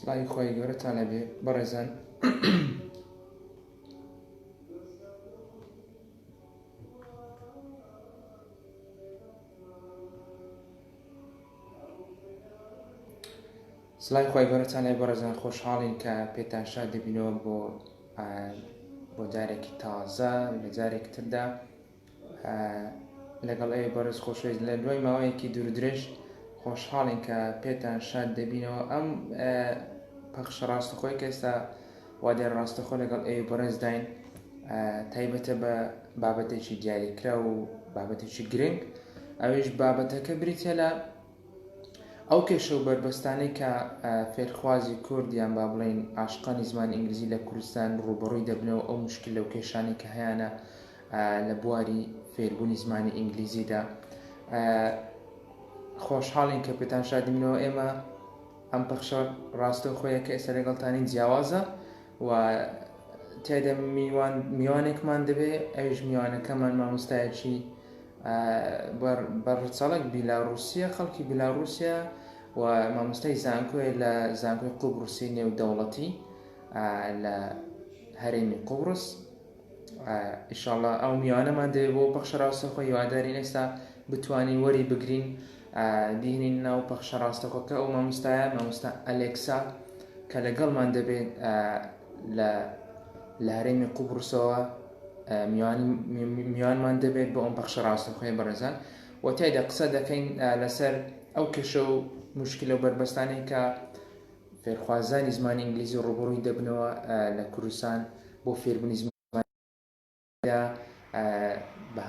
سڵاوی خۆی گەورەتان لەبێ بەڕێزان. سڵاوی خۆی گەورەتان لەبێ بەڕێزان، خۆشحاڵین کە پێتان شاد دەبینەوە بۆ جارێکی تازە لە جارێک تردا لەگەڵ ئێوە بەڕێز خۆشەویست. لە دوای ماوەیەکی دوور درێژ خۆشحاڵین کە پێتان شاد دەبینەوە. ئەم پەخشە ڕاستەخۆی کە ئێستا وا دێر ڕاستەخۆ لەگەڵ ئێوە بەڕێز داین تایبەتە بە بابەتێکی دیاریکرا و بابەتێکی گرنگ. ئەوێش بابەتەکە بریتە لە ئەو کێشە و بربەستانەی کە فێرخوازی کوردیان با بڵێن عاشقانی زمانی ئینگلیزی لە کوردستان ڕوبەڕووی دەبنەوە ئەو مشکل و کێشانەی کە هەیەە لە بواری فێربوونی زمانی ئینگلیزیدا. خۆشحاڵین کە پێتان شاد دەبینەوە. ئێمە ئەم پەخشە ڕاستەخۆیە کە ئێستا لەگەڵتانین جیاوازە و تێدا میوانێکمان دەبێ. ئەویش میوانەکەمان مامۆستایەکی بەڕچەڵک بیلاڕوسیە، خەڵکی بیلاڕوسیا و مامۆستای زانکۆیە لە زانکۆی قوبڕوسی نێودەوڵەتی لە هەرێمی قوبڕس. ئینشاڵڵا ئەو میوانەمان دەبێت بۆ پەخشە ڕاستەخۆی. هیوادارین ئێستا بتوانین وەری بگرین بهێنین ناو پەخشە ڕاستەخۆکە. ئەو مامۆستایە مامۆستا ئەلێکسا کە لەگەڵمان دەبێت لە هەرێمی قوبڕسەوە میوانمان دەبێت بۆ ئەم پەخشە ڕاستەخۆی بەڕێزان، و تێدا قسە دەکەین لەسەر ئەو کێشە و مشکلە و بربەستانەی کە فێرخوازانی زمانی ئینگلیزی ڕوبەڕووی دەبنەوە لە کوردستان بۆ فێربوونی زمانیدا بە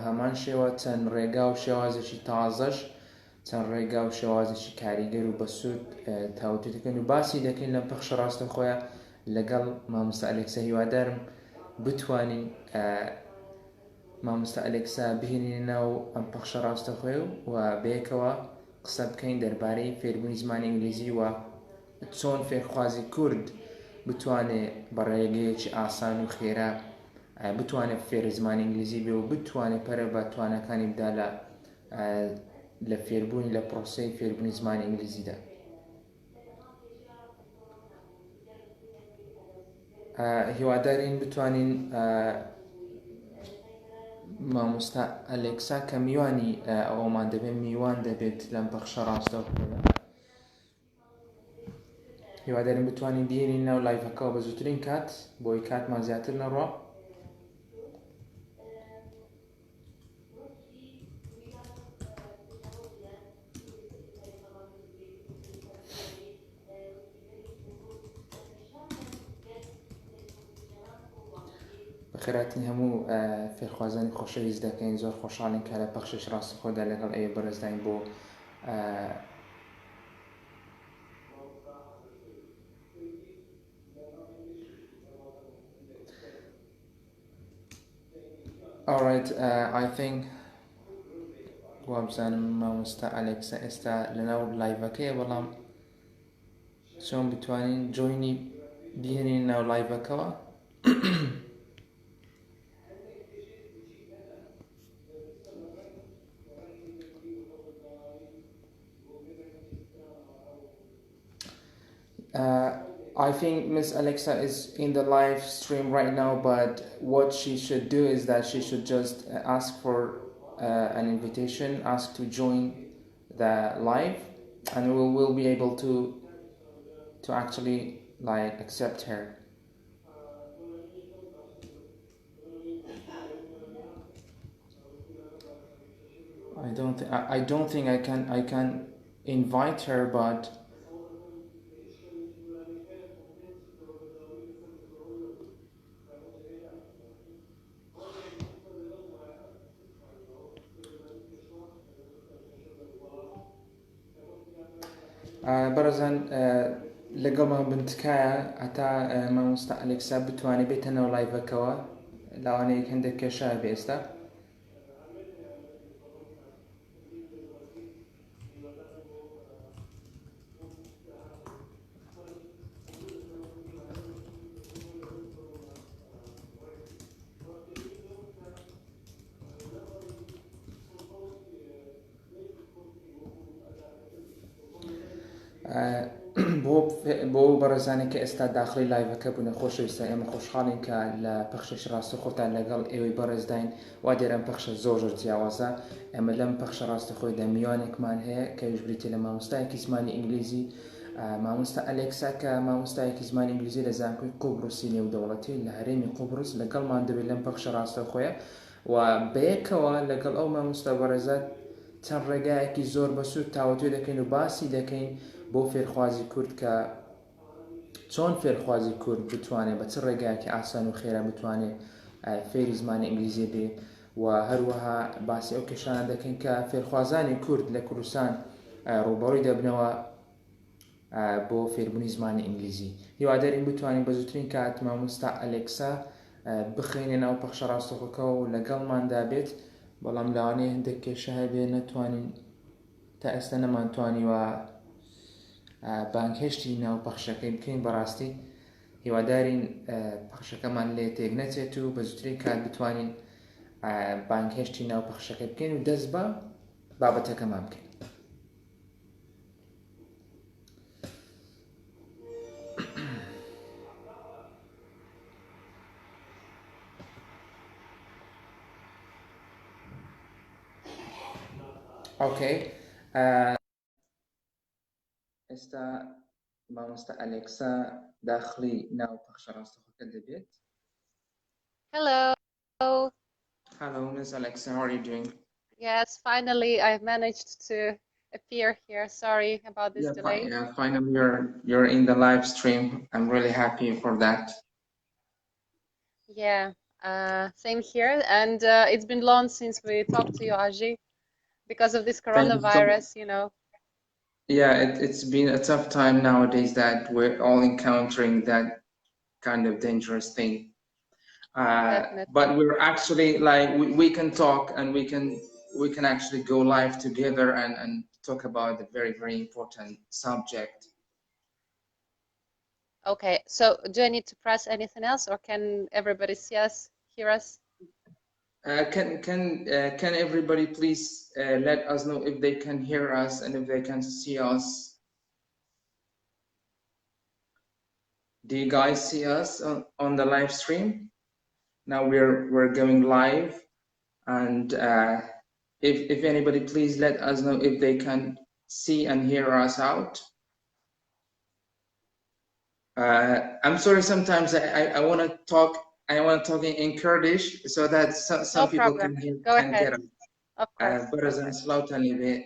هەمان شێوە چەند ڕێگا و شێوازێکی تازەش، چەند ڕێگا و شێوازێکی کاریگەر و بەسوود تاوتوی دەکەن و باسی دەکەین لەم پەخشە ڕاستەخۆیە لەگەڵ مامۆستا ئەلێکسا. هیوادارم بتوانین مامۆستا ئەلێکسا بهێنین ناو ئەم پەخشە ڕاستەخۆی و بەیەکەوە قسە بکەین دەربارەی فێربوونی زمانی ئینگلیزی و چۆن فێرخوازی کورد بتوانێت بە ڕێگەیەکی ئاسان و خێرا بتوانێت فێر زمانی ئینگلیزی بێ و بتوانێت پەرە بە توانەکانی بدا لە فێربوونی لە پرۆسەی فێربوونی زمانی ئینگلیزیدا. هیوادارین بتوانین مامۆستا ئەلێکسا کە میوانی ئەومان دەبێت میوان دەبێت لەم پەخشە ڕاستەخۆیە، هیوادارین بتوانین بهێنین ناو لایڤەکەەوە بە زووترین کات بۆی کاتمان زیاتر نەڕوا. بەخێراتین هەموو فێرخوازانی خۆشەویست دەکەین. زۆر خۆشحاڵین کە لە پەخشەش ڕاستەخۆدا لەگەڵ ئێوە بەڕێزداین بۆ Alright, I think وابزانم مامۆستا ئەلێکسا ئێستا لەناو لایڤەکەیە، بەڵام چۆن بتوانین جۆینی بهێنین ناو لایڤەکەەوە. I think Miss Alexa is in the live stream right now, but what she should do is that she should just ask for an invitation, ask to join the live, and we will be able to actually like accept her. I don't think I can invite her, but بەڕێزان لەگەڵمان بنتکایە هەتا مامۆستا ئەلێکسا بتوانێت بێتە ناو لایڤەکەەوە. لاوانەیەک هەندێک کێشە بێ ئێستا. بۆ بەڕێزانی کە ئێستا داخلی لایڤەکە بوونە خۆشەویستە ئێمە خۆشحاڵین کە لە پەخشش ڕاستەخۆتان لەگەڵ ئێوەی بەڕێزداین وا دیێرەم پەخشە زۆر جیاوازە ئێمە لەم پەخشە ڕاستەخۆیدا میوانێکمان هەیە کە ویژبریتە لە مامۆستایەکی زمانی ئینگلیزی مامۆستا ئەلێکسا کە مامۆستایەکی زمانی ئینگلیزی لە زانکۆی قوبڕوسی نێودەوڵەتی لە هەرێمی قوبڕوس لەگەڵمان دەبێت لەم پەخشە ڕاستەخۆیە و بەیەکەوە لەگەڵ ئەو مامۆستا بەڕێزات چەند ڕێگایەکی زۆر بەسوود تاوەتوێ دەکەین و باسی دەکەین بۆ فێرخوازی کورد کە چۆن فێرخوازی کورد بتوانێت بە چ ڕێگایەکی ئاسان و خێرا بتوانێت فێری زمانی ئینگلیزی بێ و هەروەها باسی ئەو کێشانە دەکەین کە فێرخوازانی کورد لە کوردستان ڕووبەڕووی دەبنەوە بۆ فێربوونی زمانی ئینگلیزی. هیوادارین بتوانین بە زووترین کات مامۆستا ئەلێکسا بخەینە ناو پەخشە ڕاستەخۆکە و لەگەڵماندا بێت، بەڵام لەوانەیە هەندێک کێشە هەبێ نەتوانین تا ئێستا نەمانتوانیوە بانگهێشتی ناو پەخشەکەی بکەین. بەڕاستی هیوادارین پەخشەکەمان لێ تێک نەچێت و بە زووترین کات بتوانین بانگهێشتی ناو پەخشەکەی بکەین و دەست بە بابەتەکەمان بکەین. اوكي ئێستا مامۆستا ئەلێکسا داخلی ناو پەخشە ڕاستەخۆکە دەبێت. Hello. Hello, Miss Alexa. How are you doing? Yes, finally I've managed to appear here. Sorry about this delay. Finally you're in the live stream. I'm really happy for that. Yeah, same here. And it's been long since we talked to you, Azhi, because of this coronavirus, you know. Yeah, it's been a tough time nowadays that we're all encountering that kind of dangerous thing. But we're actually like we can talk and we can actually go live together and talk about a very, very important subject. Okay, so do I need to press anything else, or can everybody see us, hear us? Can everybody please let us know if they can hear us and if they can see us? Do you guys see us on the live stream? Now we're going live, and if anybody please let us know if they can see and hear us out. I'm sorry, sometimes I want to talk in Kurdish so that some people can get us. Of course. برزن سلاوتان لبه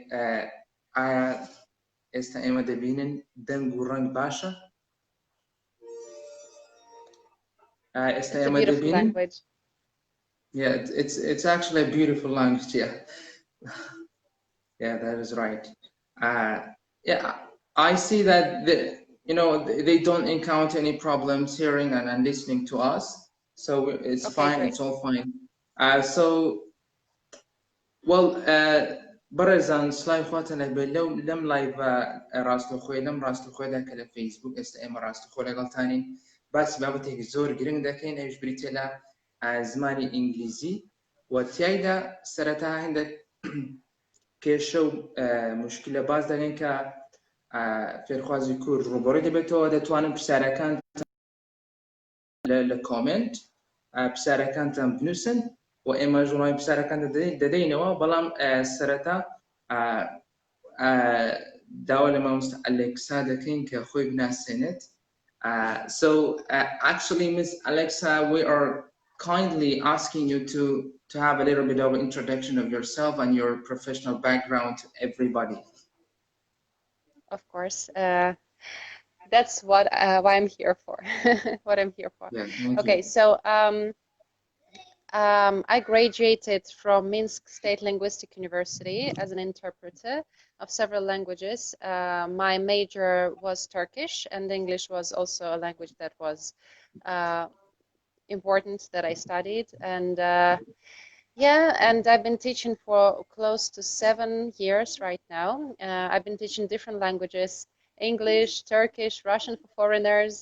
استعمال دبینن دنگ و رنگ باشا. It's a beautiful language. Yeah, it's actually a beautiful language. Yeah, yeah, that is right. Yeah, I see that they don't encounter any problems hearing and listening to us, so it's okay, fine. Great. It's all fine. So, well, برزان سلاي خواتنا بلو لم لايف راستخوي لم راستخوي ذاك على فيسبوك استعمل راستخوي لقلتاني بس بابتك زور جرين ذاكين ايش بريتلا زماني انجليزي وتيايدا سرتها عندك كيشو مشكلة باز دارين كا فێرخوازی کورد ڕووبەڕووی دەبێتەوە دەتوانن پرسیارەکان لە کۆمنت پرسیارەکانتان بنووسن و ئێمە ژوڵای پرسیارەکان دەدەینەوە بەڵام سەرەتا داوا لە مامۆستا ئەلێکسا دەکەین کە خۆی بناسێنێت. So actually, Miss Alexa, we are kindly asking you to have a little bit of introduction of yourself and your professional background to everybody. Of course, that's what I'm here for. What I'm here for. Yeah, okay, so I graduated from Minsk State Linguistic University as an interpreter of several languages. My major was Turkish, and English was also a language that was important that I studied. And yeah, and I've been teaching for close to 7 years right now. I've been teaching different languages: English, Turkish, Russian for foreigners.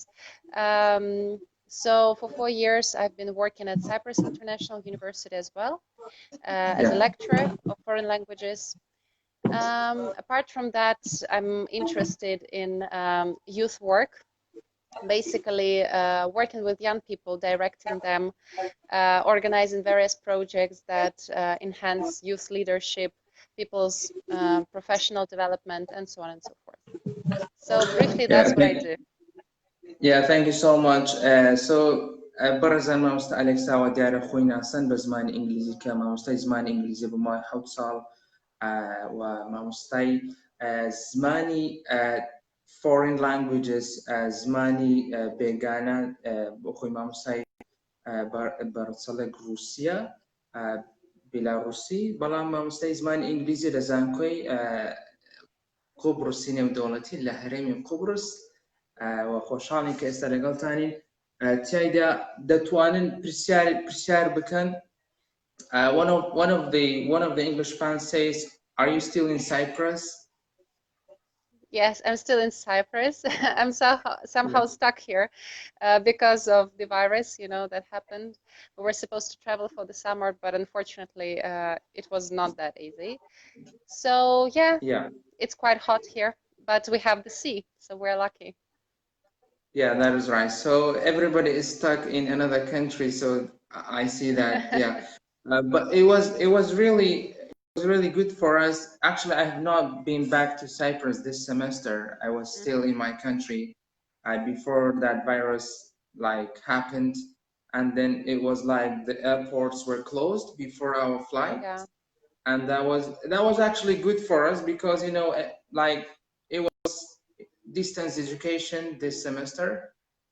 So for 4 years, I've been working at Cyprus International University as well, as a lecturer of foreign languages. Apart from that, I'm interested in youth work, basically working with young people, directing them, organizing various projects that enhance youth leadership, people's professional development, and so on and so forth. So briefly, that's what I do. Yeah, thank you so much. برزن ما مست أليكسا وديار خوينا سن بزمان إنجليزي كما مستي زمان إنجليزي بما حوت صال وما مستي زماني foreign languages زماني بيجانا بخوي ما مستي برتصلك روسيا بيلاروسي بلا ما مستي زمان إنجليزي لزانكوي قبرص سينما دولتي لهرمي قبرص وخۆشحاڵین کە ئێستا لەگەڵتانین تیایدا دەتوانن پرسیار بکەن. One of the English fans says, "Are you still in Cyprus?" Yes, I'm still in Cyprus. I'm somehow stuck here because of the virus, that happened. We were supposed to travel for the summer, but unfortunately, it was not that easy. So yeah, it's quite hot here, but we have the sea, so we're lucky. Yeah, that is right. So everybody is stuck in another country. So I see that. Yeah, but it was really good for us. Actually, I have not been back to Cyprus this semester. I was still in my country before that virus happened, and then it was like the airports were closed before our flight. Yeah. And that was actually good for us because it was distance education this semester,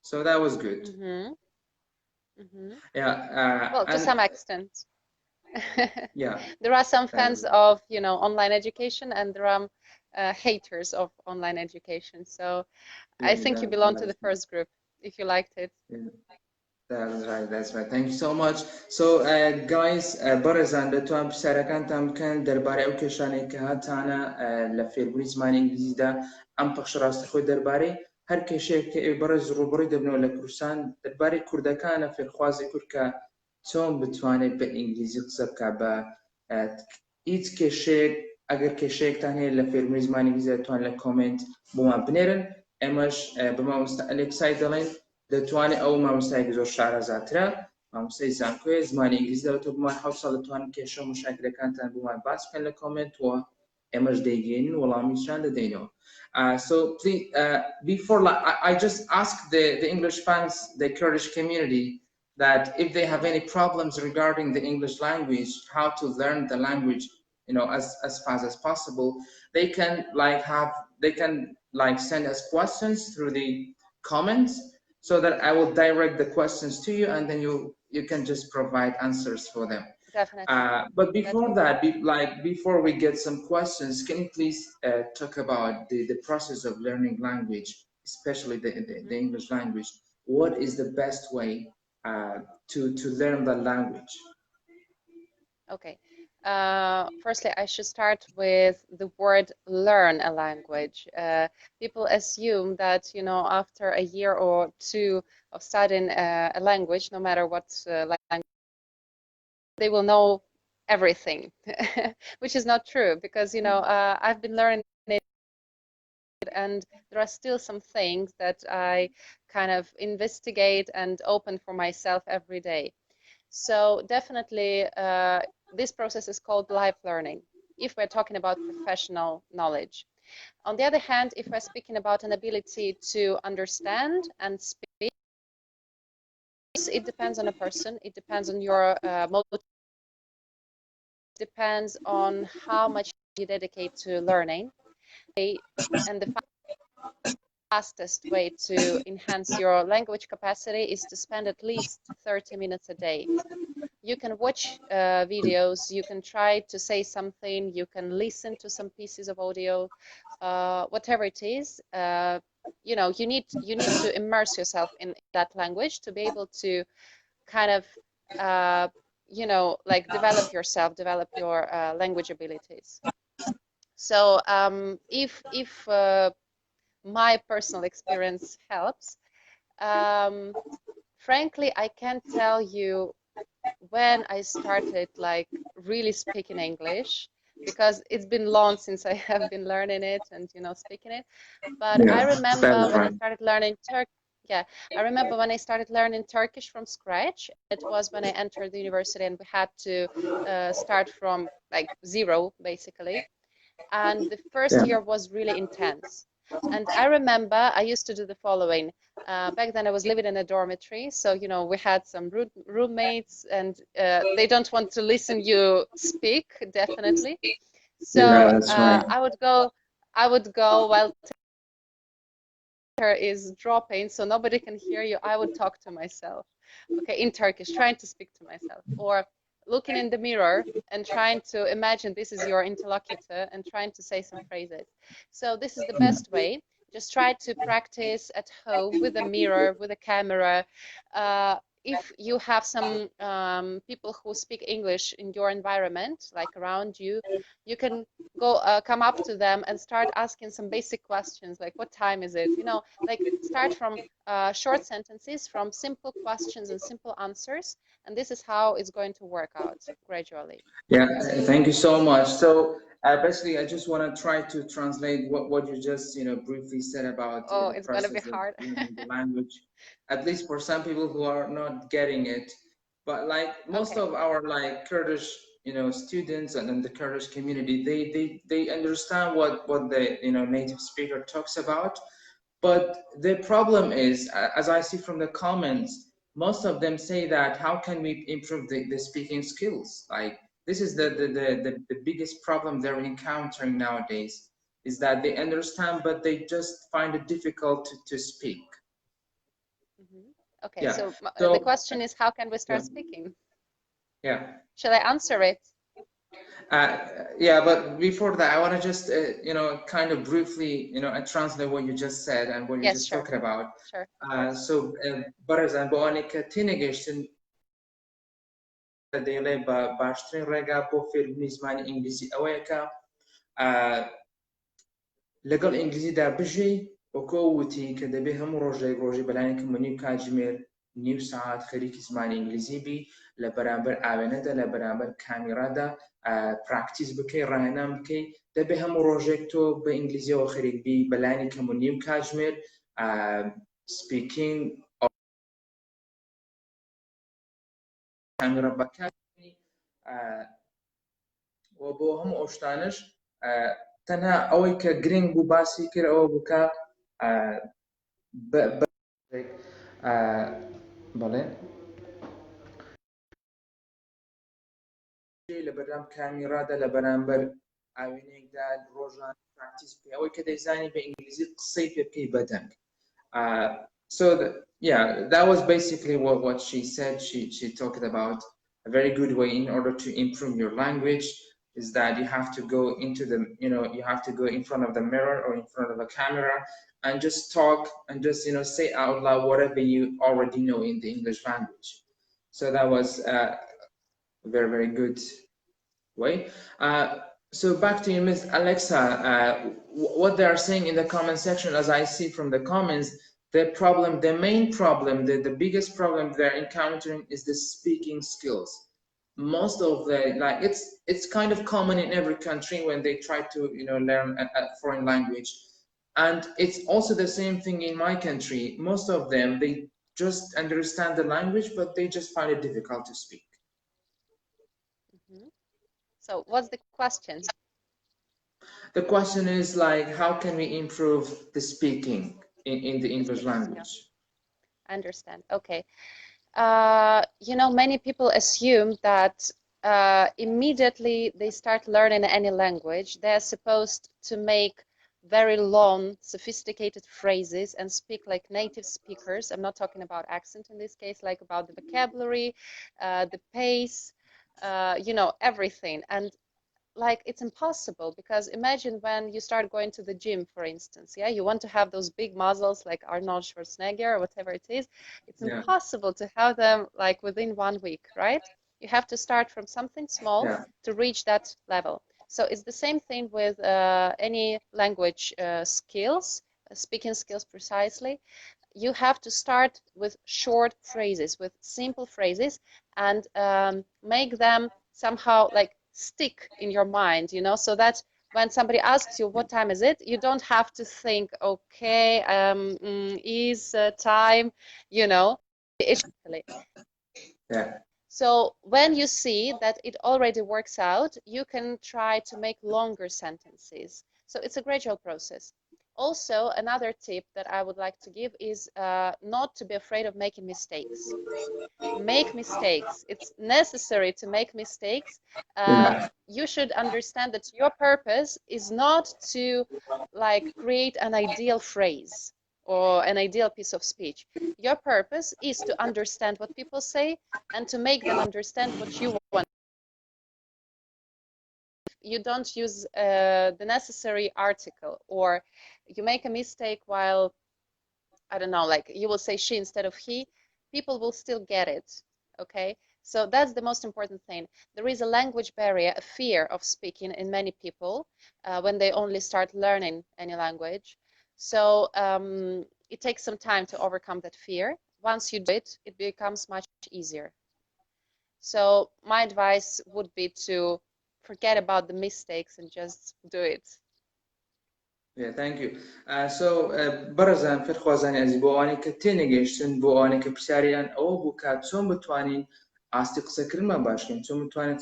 so that was good. Yeah. Well, to some extent. Yeah. There are some fans of online education, and there are haters of online education. So I think you belong to the first group if you liked it. Yeah. That's right. Thank you so much. So guys, برزان دەتوان پرسیارەکانتان بکەن دەربارەی ئەو کێشانەی کە هاتانە لە فێربوونی زمانی ئینگلیزیدا ئەم پەخش ڕاستەخۆی دەربارەی هەر کێشەیەک کە ئێوە بەڕێز ڕوبڕووی دەبنەوە لە کوردستان دەربارەی کوردەکانە فێرخوازی کورد کە چۆن بتوانێت بە ئینگلیزی قسە بکات بە هیچ کێشەیەک ئەگەر کێشەیەکتان هەیە لە فێربوونی زمانی ئینگلیزی دەتوان لە کۆمنت بۆمان بنێرن ئێمەش بە مامۆستا ئەلێکسای دەڵێن دەتوانێت ئەو مامۆستایەکی زۆر شارەزاترە مامۆستای زانکۆیە زمانی ئینگلیزی دەوێتەوە بمان 7 ساڵ دەتوانن کێشە و مشاکلەکانتان بۆمان باس بکەن لە کۆمنتەوە ئێمەش دەیگەێنین وەڵامیشان دەدەینەوە. So please, before I just ask the English fans, the Kurdish community, that if they have any problems regarding the English language, how to learn the language, as fast as possible, they can send us questions through the comments, so that I will direct the questions to you, and then you can just provide answers for them. Definitely. But before that, before we get some questions, can you please talk about the process of learning language, especially the English language? What is the best way to learn the language? Okay. Firstly, I should start with the word learn a language. People assume that, after a year or two of studying a language, no matter what language, they will know everything, which is not true because, I've been learning it, and there are still some things that I kind of investigate and open for myself every day. So definitely, this process is called life learning, if we're talking about professional knowledge. On the other hand, if we're speaking about an ability to understand and speak, it depends on a person, it depends on your motivation, it depends on how much you dedicate to learning. And the fastest way to enhance your language capacity is to spend at least 30 minutes a day. You can watch videos, you can try to say something, you can listen to some pieces of audio, whatever it is. You need to immerse yourself in that language to be able to kind of develop yourself, develop your language abilities. So if my personal experience helps, frankly, I can't tell you when I started really speaking English, because it's been long since I have been learning it and, you know, speaking it. But I Yeah, remember that's when I right. started learning yeah, I remember when I started learning Turkish from scratch. It was when I entered the university and we had to start from like zero, basically. And the first Yeah. year was really intense. And I remember I used to do the following. Back then I was living in a dormitory, so you know we had some roommates, and they don't want to listen you speak, definitely. Yeah, So that's right. I would go while is dropping, so nobody can hear you. I would talk to myself, okay, in Turkish, trying to speak to myself, or looking in the mirror and trying to imagine this is your interlocutor and trying to say some phrases. So this is the best way. Just try to practice at home with a mirror, with a camera. If you have some people who speak English in your environment, like around you, you can go come up to them and start asking some basic questions like what time is it, you know, like start from short sentences, from simple questions and simple answers, and this is how it's going to work out gradually. Yeah, thank you so much. So basically, I just want to try to translate what you just, briefly said about Oh, the it's going to be process of hard. learning the language, at least for some people who are not getting it. But like most Okay. of our like Kurdish, students and then the Kurdish community, they understand what the native speaker talks about. But the problem is, as I see from the comments, most of them say that how can we improve the speaking skills? Like this is the biggest problem they're encountering nowadays, is that they understand, but they just find it difficult to speak. Mhm. Okay, Yeah. so the So, question is, how can we yeah. start speaking? Yeah. Shall I answer it? Yeah, but before that, I want to just, kind of briefly, translate what you just said and what you're Yes, just sure, talking about. sure, of course. So, barazan با آنی که تینگشتن دیگه با باشترین ڕێگا بۆ فێربوونی زمانی ئینگلیزی ئەوەیە کە لەگەڵ ئینگلیزیدا بژی وەکۆ وتی کە دەبێ هەموو ڕۆژێک بەلایەن کەمەنی و کاتژمێر نیو ساعت خەریکی زمانی ئینگلیزی بی لە بەرامبەر ئاوێنەدا لە بەرامبەر کامیرادا پراکتیس بکەی ڕاهێنان بکەی دەبێ هەموو ڕۆژێک تۆ بە ئینگلیزیەوە خەریک بی بەلایەنی کەمەنی و کاتژمێر سپیکینگ کامیرا بەکاری و بۆ هەموو ئەو شتانش تەنها ئەوەی کە گرنگ بوو باسی کرد ئەوە بکە بەڵێ لە بەرام کامیرادا لە بەرامبەر ئاوێنەیەکدا ڕۆژان پراکتیس بکەی ئەوەی کە دەیزانی بە ئینگلیزی قسەی پێ بکەی بەدەنگ. So yeah, that was basically what she said. She talked about a very good way in order to improve your language is that you have to go into the, you have to go in front of the mirror or in front of a camera and just talk and just, say out loud whatever you already know in the English language. So that was a very, very good way. So back to you, Miss Alexa. What they are saying in the comment section, as I see from the comments, the main problem, the biggest problem they're encountering is the speaking skills. Most of the it's kind of common in every country when they try to learn a foreign language, and it's also the same thing in my country. Most of them they just understand the language, but they just find it difficult to speak. Mm-hmm. So what's the question? The question is like, how can we improve the speaking in the English Speaking skill. language? I understand. Okay. You know, many people assume that immediately they start learning any language, they're supposed to make very long, sophisticated phrases and speak like native speakers. I'm not talking about accent in this case, like about the vocabulary, the pace, you know, everything. And like it's impossible, because imagine when you start going to the gym, for instance, yeah, you want to have those big muscles like Arnold Schwarzenegger or whatever it is. It's Yeah, impossible to have them like within 1 week, right? You have to start from something small yeah, to reach that level. So it's the same thing with any language skills, speaking skills precisely. You have to start with short phrases, with simple phrases, and make them somehow like stick in your mind, you know, so that when somebody asks you what time is it, you don't have to think, okay, is time, you know, it's Yeah. so when you see that it already works out, you can try to make longer sentences. So it's a gradual process. Also, another tip that I would like to give is not to be afraid of making mistakes. Make mistakes. It's necessary to make mistakes. Yeah. You should understand that your purpose is not to like create an ideal phrase or an ideal piece of speech. Your purpose is to understand what people say and to make them understand what you want. You don't use the necessary article, or you make a mistake while, I don't know, like you will say she instead of he, people will still get it. Okay, so that's the most important thing. There is a language barrier, a fear of speaking in many people when they only start learning any language. So it takes some time to overcome that fear. Once you do it, it becomes much easier. So my advice would be to forget about the mistakes and just do it. Yeah, thank you. برزان فێر خوازانی ئەزی بۆ ئەوانەی کە تێنەگەیشتن بۆ ئەوانەی کە پرسیاریان ئەوە بوو کە چۆن بتوانین ئاستی قسەکردمان باشکەین چۆن بتوانین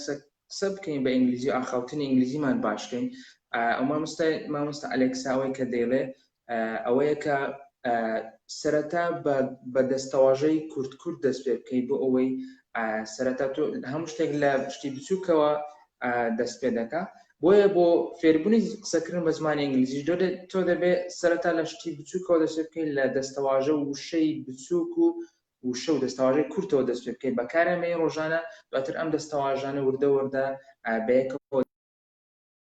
قسە بکەین بە ئینگلیزی و ئاخاوتنی ئینگلیزیمان باشکەین ئەو مامۆستا ئەلێکسا ئەوەی کە دەیڵێ ئەوەیە کە سەرەتا بە دەستەواژەی کورد دەست پێ بکەین بۆ ئەوەی سەرەتا تۆ هەموو شتێک لە شتی بچووکەوە دەست پێ دەکا بۆیە بۆ فێربوونی قسەکردن بە زمانی ئینگلیزی تۆ دەبێت سەرەتا لە شتی بچووکەوە دەست پێ بکەین لە دەستەواژە وشەی بچووک و وشە و دەستەواژەی کورتەوە دەست پێ بکەین بەکارهێنەی ڕۆژانە دواتر ئەم دەستەواژانە وردە بەیەکەوە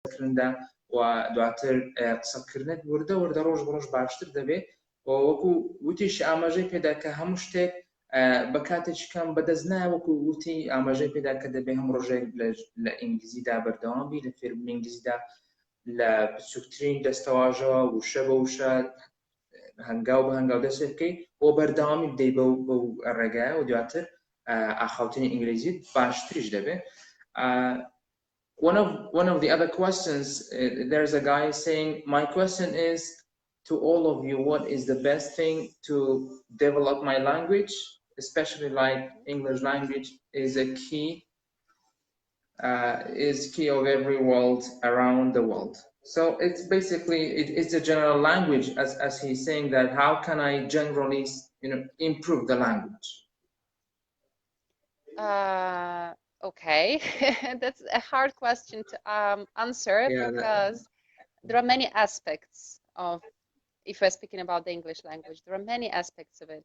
قسەکردندا و دواتر قسەکردنت وردە ڕۆژ بە ڕۆژ باشتر دەبێت وەکو وتیشی ئاماژەی پێدا کە هەموو شتێک بە کاتێکی کەم بەدەست نایە وەکو وتی ئاماژەی پێدا کە دەبێت هەم ڕۆژێک لە ئینگلیزیدا بەردەوام بی لە فێربوونی ئینگلیزیدا لە بچووکترین دەستەواژەوە وشە بە وشە هەنگاو بە هەنگاو دەست پێ بکەیت بۆ بەردەوامی بدەیت بەو ڕێگایە و دواتر ئاخاوتنی ئینگلیزیت باشتریش دەبێت. One of the other questions, there's a guy saying, my question is to all of you, what is the best thing to develop my language, especially like English language is a key of every world around the world. So it's basically, it's a general language as he's saying that how can I generally, improve the language? Okay, that's a hard question to answer because there are many aspects of, if we're speaking about the English language, there are many aspects of it.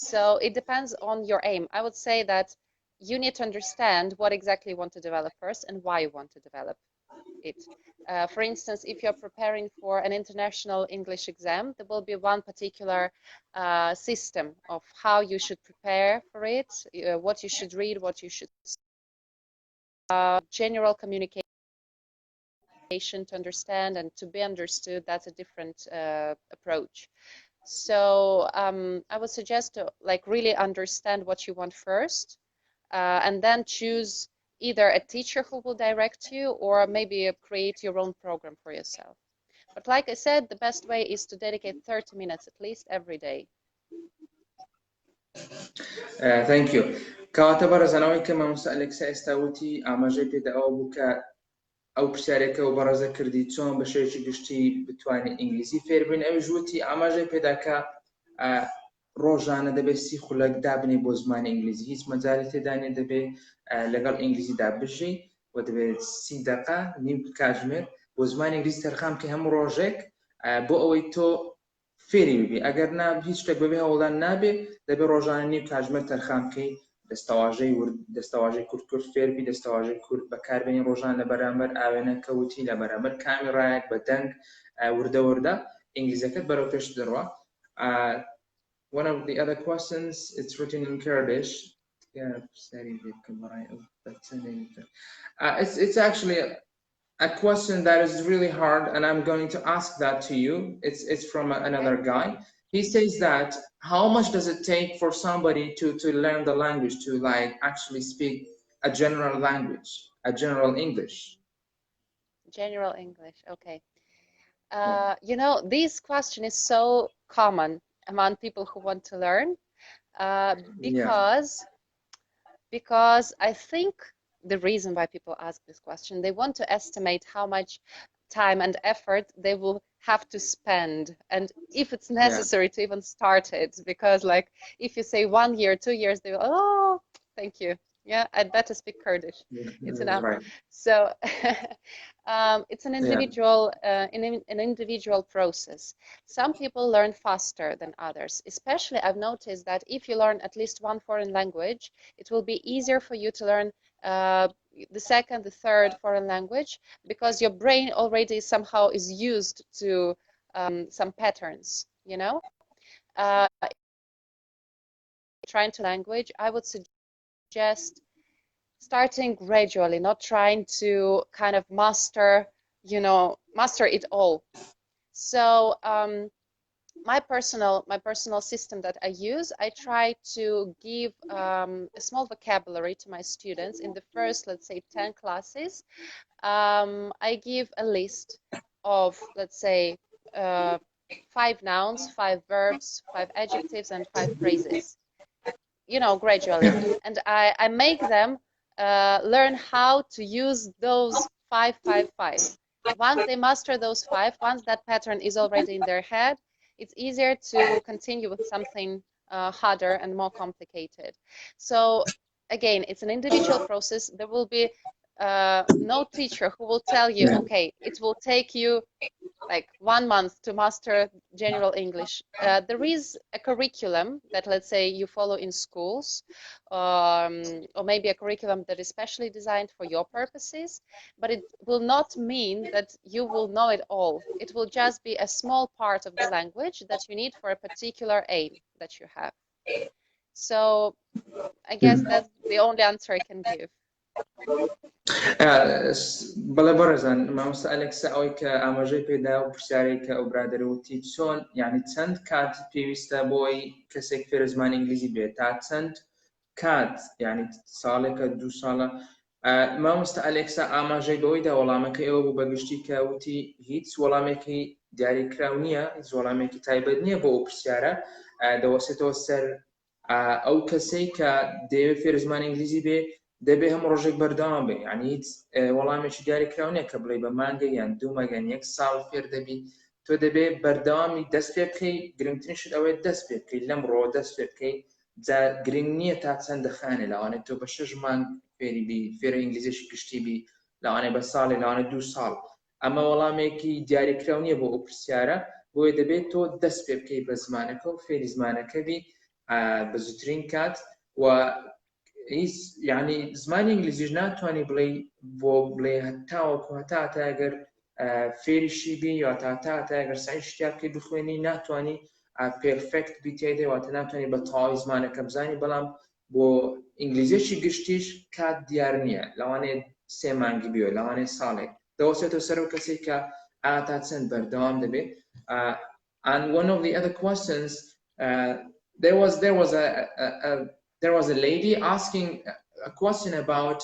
So it depends on your aim. I would say that you need to understand what exactly you want to develop first and why you want to develop it. For instance, if you're preparing for an international English exam, there will be one particular system of how you should prepare for it, what you should read, what you should general communication to understand and to be understood. That's a different approach. So I would suggest to like really understand what you want first, and then choose either a teacher who will direct you or maybe create your own program for yourself. But like I said, the best way is to dedicate 30 minutes at least every day. Thank you. کەواتە بەڕێزانەوەی کە مامۆستا ئەلێکسا ئێستا وتی ئاماژەی پێدا ئەوە بوو کە ئەو پرسیارێکە و بەڕێزە کردی چۆن بە شێوەیەکی گشتی بتوانێت ئینگلیزی فێربین ئەویش وتی ئاماژەی پێدا کە ڕۆژانە دەبێت 30 خولەک دابنێ بۆ زمانی ئینگلیزی هیچ مەجالی تێدا نیە دەبێت لەگەڵ ئینگلیزیدا بژی و دەبێت 30 دقە نیم کاتژمێر بۆ زمانی ئینگلیزی تەرخام کە هەموو ڕۆژێک بۆ ئەوەی تۆ فێری ببی ئەگەر هیچ شتێک بەبێ هەوڵدان نابێ دەبێت ڕۆژانە نیم کاتژمێر تەرخام بکەی دەستەواژەی کورد فێربی دەستەواژەی کورد بەکاربێنی ڕۆژان لە بەرامبەر ئاوێنە کەوتی لە بەرامبەر کامێڕایەک بە دەنگ وردە ئینگلیزەکەت بەرەو پێش دەڕوا. One of the other questions, it's written in Kurdish. It's actually a question that is really hard, and I'm going to ask that to you. It's from another guy. He says that how much does it take for somebody to learn the language, to like actually speak a general language, a general English. General English, okay. You know, this question is so common among people who want to learn Yeah, because I think the reason why people ask this question, they want to estimate how much time and effort they will have to spend, and if it's yeah, necessary to even start it, because like if you say 1 year, 2 years, they will, oh, thank you. Yeah, I'd better speak Kurdish. It's enough. right. So it's Yeah, an individual process. Some people learn faster than others. Especially, I've noticed that if you learn at least one foreign language, it will be easier for you to learn the second, the third foreign language, because your brain already somehow is used to some patterns, you know? Trying to language, I would suggest starting gradually, not trying to kind of master, you know, master it all. So my personal system that I use, I try to give a small vocabulary to my students in the first, let's say, 10 classes. I give a list of, let's say, 5 nouns, 5 verbs, 5 adjectives, and 5 phrases, you know, gradually. And I make them learn how to use those 5 5 5. Once they master those 5, once that pattern is already in their head, it's easier to continue with something harder and more complicated. So again, it's an individual process. There will be no teacher who will tell you, yeah. okay, it will take you like 1 month to master general English. There is a curriculum that, let's say, you follow in schools, or maybe a curriculum that is specially designed for your purposes, but it will not mean that you will know it all. It will just be a small part of the language that you need for a particular aim that you have. So I guess Mhm. that's the only answer I can give. بەڵێ بەڕێزان مامۆستا ئەلێکسا ئەوەی کە ئاماژەی پێدا و پرسیارەی کە ئەو برادەرەوتی چۆن یعنی چەند کات پێویستە بۆی کەسێک فێرە زمانی ئینگلیزی بێت تا چەند کات یعنی ساڵێکە 2 ساڵە مامۆستا ئەلێکسا ئاماژەی بەوەیدا وەڵامەکە ئێوە بوو بەگشتی کە وتی هیچ وەڵامێکی دیاریکراو نییە، هیچ وەڵامێکی تایبەت نییە بۆ ئەو پرسیارە، دەوەسێتەوە سەر ئەو کەسەی کە دەیەوێت فێرە زمانی ئینگلیزی بێ دەبێ هەموو ڕۆژێک بەردەوام بێ، یعنی هیچ وەڵامێکی دیاریکراو نییە کە بڵێ بە مانگە یان 2 مانگ یان 1 ساڵ فێر دەبی، تۆ دەبێ بەردەوامی دەست پێ بکەی، گرنگترینشت ئەوەیە دەست پێ بکەی، لەم ڕۆ دەست پێ بکەی، جا گرنگ نییە تا چەندە خانێ، لەوانێت تۆ بە 6 مانگ فێری بی، فێرە ئینگلیزیشی گشتی بی، لەوانێ بە ساڵێ، لەوانێ 2 ساڵ. ئەمە وەڵامێکی دیاریکراو نییە بۆ ئەو پرسیارە، بۆیە دەبێت تۆ دەست پێ بکەی بە زمانەکە و فێری زمانەکە بی بە زووترین کات. و یعنی زمانی ئینگلیزیش ناتوانانی بڵێ بۆ بڵێ هەتاوەکو هەتا ئەگەر فێریشی بی یا تا ئەگەر سعی شتیا بکەی بخوێنی ناتوانانی پێرفێکت بی تێدێ، واتە ناتوانانی بە تەواوی زمانەکە بزانی، بەڵام بۆ ئینگلیزیشی گشتیش کات دیار نییە، لەوانەیە 3 مانگی بێ، لەوانەیە ساڵێک دەوەسێتەوە سەر ئەو کەسێک کە تا چەند بەردەوام دەبێت. And one of the other questions, there was a lady asking a question about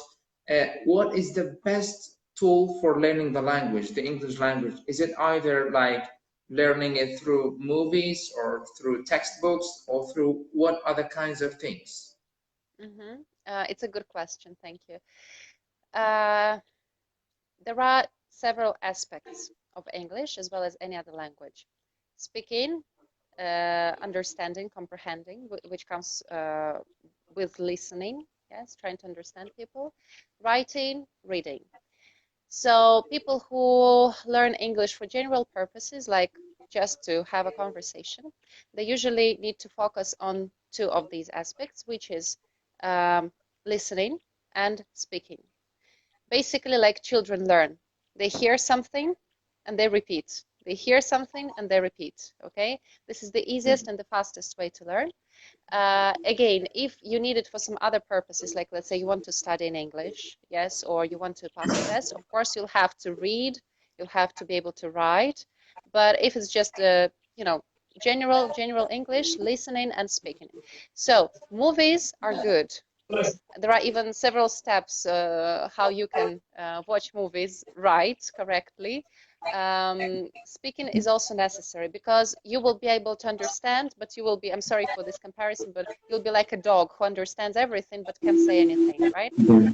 what is the best tool for learning the language, the English language. Is it either like learning it through movies or through textbooks or through what other kinds of things? It's a good question, thank you. There are several aspects of English as well as any other language. Speaking, understanding, comprehending, which comes with listening, yes, trying to understand people, writing, reading. So people who learn English for general purposes, like just to have a conversation, they usually need to focus on 2 of these aspects, which is listening and speaking. Basically, like children learn. They hear something and they repeat. They hear something and they repeat, okay? This is the easiest and the fastest way to learn. Again, if you need it for some other purposes, like let's say you want to study in English, yes, or you want to pass a test, of course you'll have to read, you'll have to be able to write. But if it's just you know, general English, listening and speaking. So movies are good. There are even several steps how you can watch movies right correctly. Speaking is also necessary because you will be able to understand, but you will be, I'm sorry for this comparison, but you'll be like a dog who understands everything but can't say anything, right?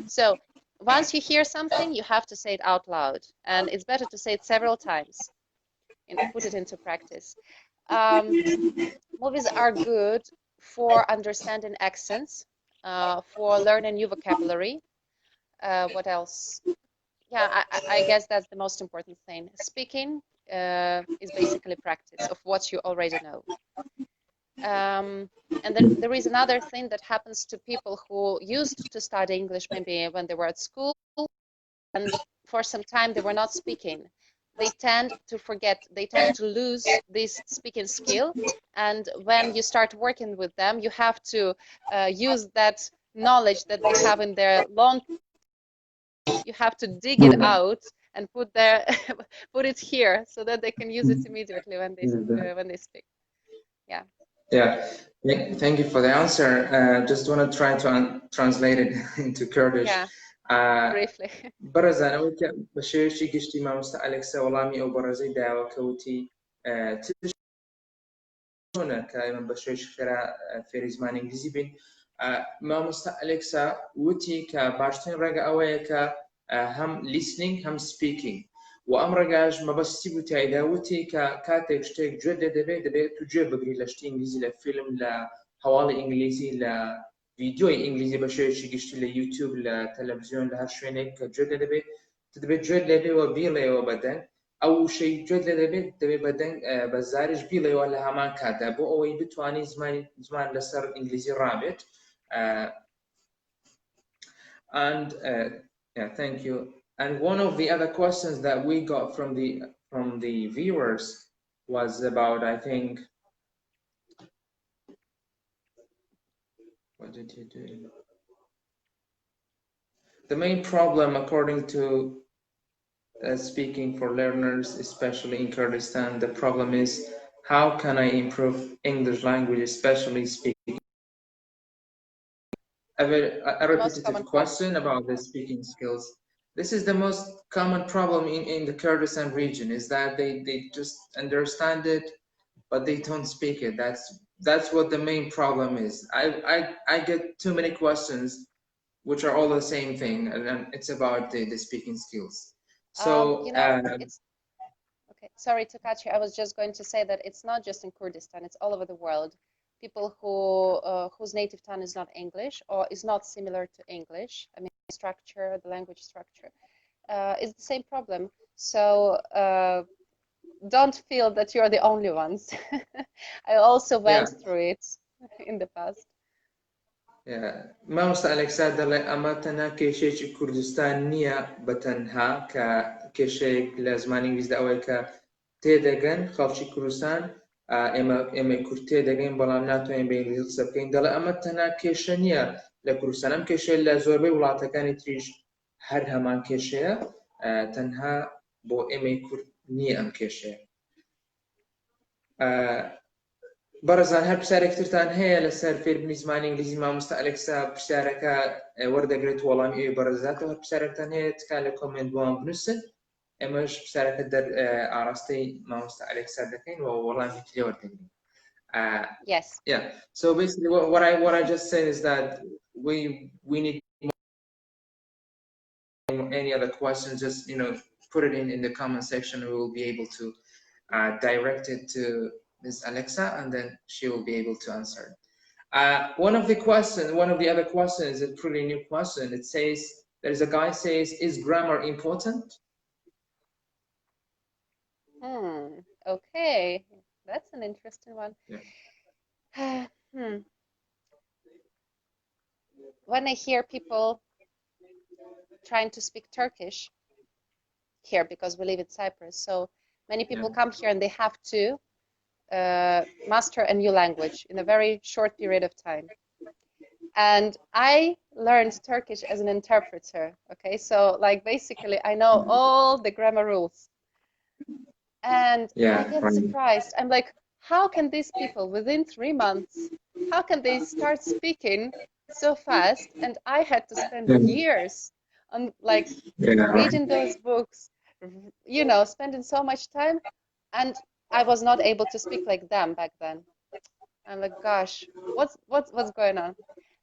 So once you hear something, you have to say it out loud, and it's better to say it several times and put it into practice. Movies are good for understanding accents, for learning new vocabulary. What else? Yeah, I guess that's the most important thing. Speaking is basically practice of what you already know. And then there is another thing that happens to people who used to study English maybe when they were at school, and for some time they were not speaking. They tend to forget, they tend to lose this speaking skill. And when you start working with them, you have to use that knowledge that they have in their long, you have to dig it out and put their put it here so that they can use it immediately when they speak. Yeah. Yeah, thank you for the answer. Just want to try to translate it into Kurdish. Yeah. Briefly. برز أنا وك بشيشي قشتي ما مستعلق سوالامي أو برزي دعوة كوتي تشونه كأيمن بشيش خيرا في زمان إنجليزي بين ما مستعلق سا وتي كباشتين رجع أويك هم listening هم speaking وأمرجاج ما بس تبو تعيدا وتي كاتك شتيك جد دبي تجيب بقري لشتي إنجليزي لفيلم لحوالي إنجليزي فيديو انجليزي بشوي قشتي ليوتيوب لتلفزيون لهالشوينك جد دبي تدبي جد دبي وبيلي وبدن او شيء جد دبي بدن بزارج بيلي ولا همان كاتبو او يبتواني زمان لسر انجليزي رابط and yeah, thank you. And one of the other questions that we got from the viewers was about, I think, what did you do? The main problem, according to speaking for learners, especially in Kurdistan, the problem is how can I improve English language, especially speaking? A repetitive question about the speaking skills. This is the most common problem in the Kurdistan region, is that they just understand it, but they don't speak it. That's what the main problem is. I get too many questions which are all the same thing, and it's about the speaking skills. So you know, it's okay. Sorry to cut you. I was just going to say that it's not just in Kurdistan; it's all over the world. People whose native tongue is not English or is not similar to English. I mean, structure, the language structure, is the same problem. So don't feel that you're the only ones. I also went through it in the past. ما مستعلق سادة أما تنها كيشيك كردستان نية بتنها كيشيك لازمان إنجليز دعوة كتيدغن خالشي كردستان إما كرد تيدغن بلام ناتوين بإنجليز قصبكين دل أما تنها كيشة نية لكردستان أم كيشة لزوربي ولاعتكاني تريش هر همان كيشة تنها بو إما كرد نية أم كيشة برزان هر پرسیارێکترتان هەیە لەسەر فێربوونی زمانی ئینگلیزی مامۆستا ئەلێکسا پرسیارەکە وەردەگرێت وەڵامی ئێوە بەڕێزاتەوە هەر پرسیارێکتان هەیە تکایە لە کۆمنت بۆوان بنووسن ئێمەش پرسیارەکە ئاڕاستەی مامۆستا ئەلێکسا دەکەین و وەڵامی لێ وەردەگرین. Yes. Yeah. So basically what I just said is that we need any other questions, just put it in the comment section. We will be able to direct it to Ms. Alexa, and then she will be able to answer. One of the other questions is a pretty new question. It says, there's a guy says, is grammar important? Okay, that's an interesting one. Yeah. When I hear people trying to speak Turkish here, because we live in Cyprus, so many people come here and they have to master a new language in a very short period of time. And I learned Turkish as an interpreter. Okay, so like basically I know all the grammar rules. And I get surprised. I'm like, how can these people within 3 months, how can they start speaking so fast, and I had to spend years on like reading those books, you know, spending so much time, and I was not able to speak like them back then. I'm like, gosh, what's going on?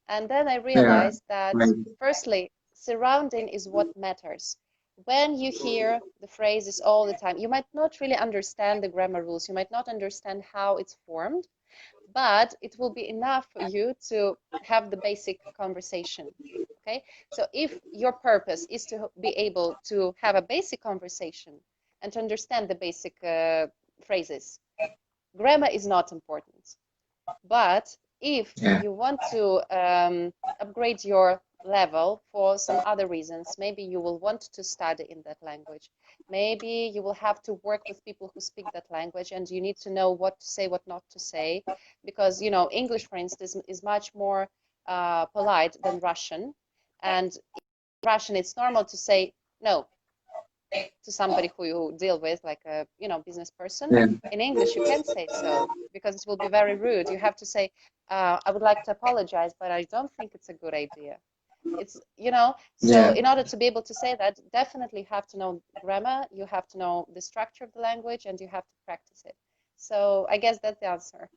And then I realized that firstly, surrounding is what matters. When you hear the phrases all the time, you might not really understand the grammar rules, you might not understand how it's formed, but it will be enough for you to have the basic conversation. Okay, so if your purpose is to be able to have a basic conversation and to understand the basic phrases, grammar is not important. But if you want to upgrade your level for some other reasons, maybe you will want to study in that language. Maybe you will have to work with people who speak that language, and you need to know what to say, what not to say, because, you know, English, for instance, is much more polite than Russian. And in Russian, it's normal to say no to somebody who you deal with, like a, you know, business person. In English, you can't say so because it will be very rude. You have to say, I would like to apologize, but I don't think it's a good idea. It's, you know, so in order to be able to say that, definitely you have to know grammar, you have to know the structure of the language, and you have to practice it. So I guess that's the answer.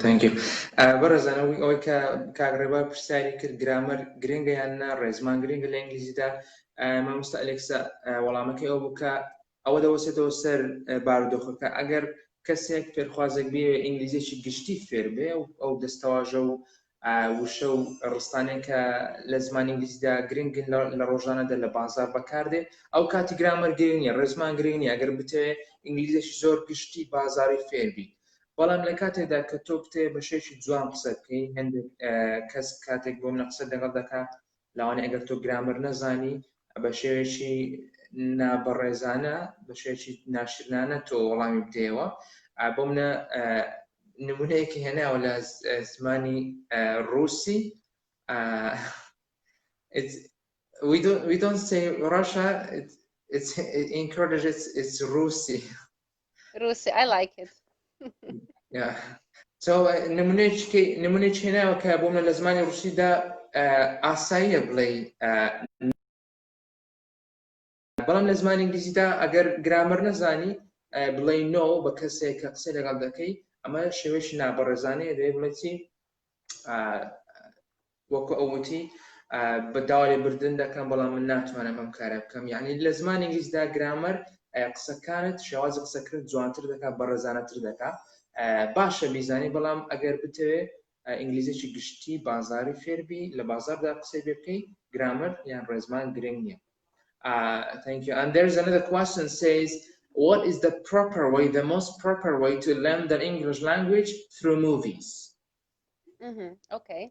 Thank you. برزانه وی که کاغربا پرسیاری کرد گرامر گرینگه یا نه ڕێزمان گرینگە لە ئینگلیزیدا مامۆستا ئەلێکسا وەڵامەکەی ئەو بوو کە ئەوە دەوەسێتەوە سەر بارودۆخەکە ئەگەر کەسێک پێرخوازێک بێ ئینگلیزیێکی گشتی فێر بێ ئەو دەستەواژە و وشە و ڕستانێک کە لە زمانی ئینگلیزیدا گرنگن لە ڕۆژانەدا لە بازار بەکاردێ ئەو کاتی گرامەر گرنگە ڕێزمان گرنگە ئەگەر بتەوێ ئینگلیزیێکی زۆر گشتی بازاری فێر بی بەڵام لە کاتێکدا کە تۆ بتێ بە شێوەیەکی جوان قسە بکەی هەندێک کەس کاتێک بۆ منە قسە لەگەڵ دەکات لەوانەیە ئەگەر تۆ گرامەر نەزانی بە شێوەیەکی نابەڕێزانە بە شێوەیەکی ناشرانە تۆ وەڵامی بدەیەوە بۆ منە نمونەیەکی هێناوە لە زمانی ڕووسی we don't say Russia, it's in Kurdish it's Rusi. Rusi, I like it. Yeah. So نمونەیەکی هێناوە کە بۆ منە لە زمانی ڕووسیدا ئاساییە بڵێ بەڵام لە زمانی ئینگلیزیدا ئەگەر گرامەر نەزانی بڵێ نۆ بە کەسێک کە قسەی لەگەڵ دەکەی ئەمە شێوەیەکی نابەڕێزانەیە دەبێت بڵێتی وەکو ئەوتی بەداوا لێبردن دەکەم بەڵام من ناتوانم ئەم کارە بکەم یعنی لە زمانی ئینگلیزیدا گرامەر قسەکانت شێوازی قسەکرد جوانتر دەکات بەڕێزانەتر دەکات باشە بیزانی بەڵام ئەگەر بتەوێ ئینگلیزیێکی گشتی بازاری فێربی لە بازاردا قسەی پێ بکەی گرامەر یان ڕێزمان گرنگ نییە. Thank you. And there's another question says, what is the proper way, the most proper way to learn the English language through movies? Okay.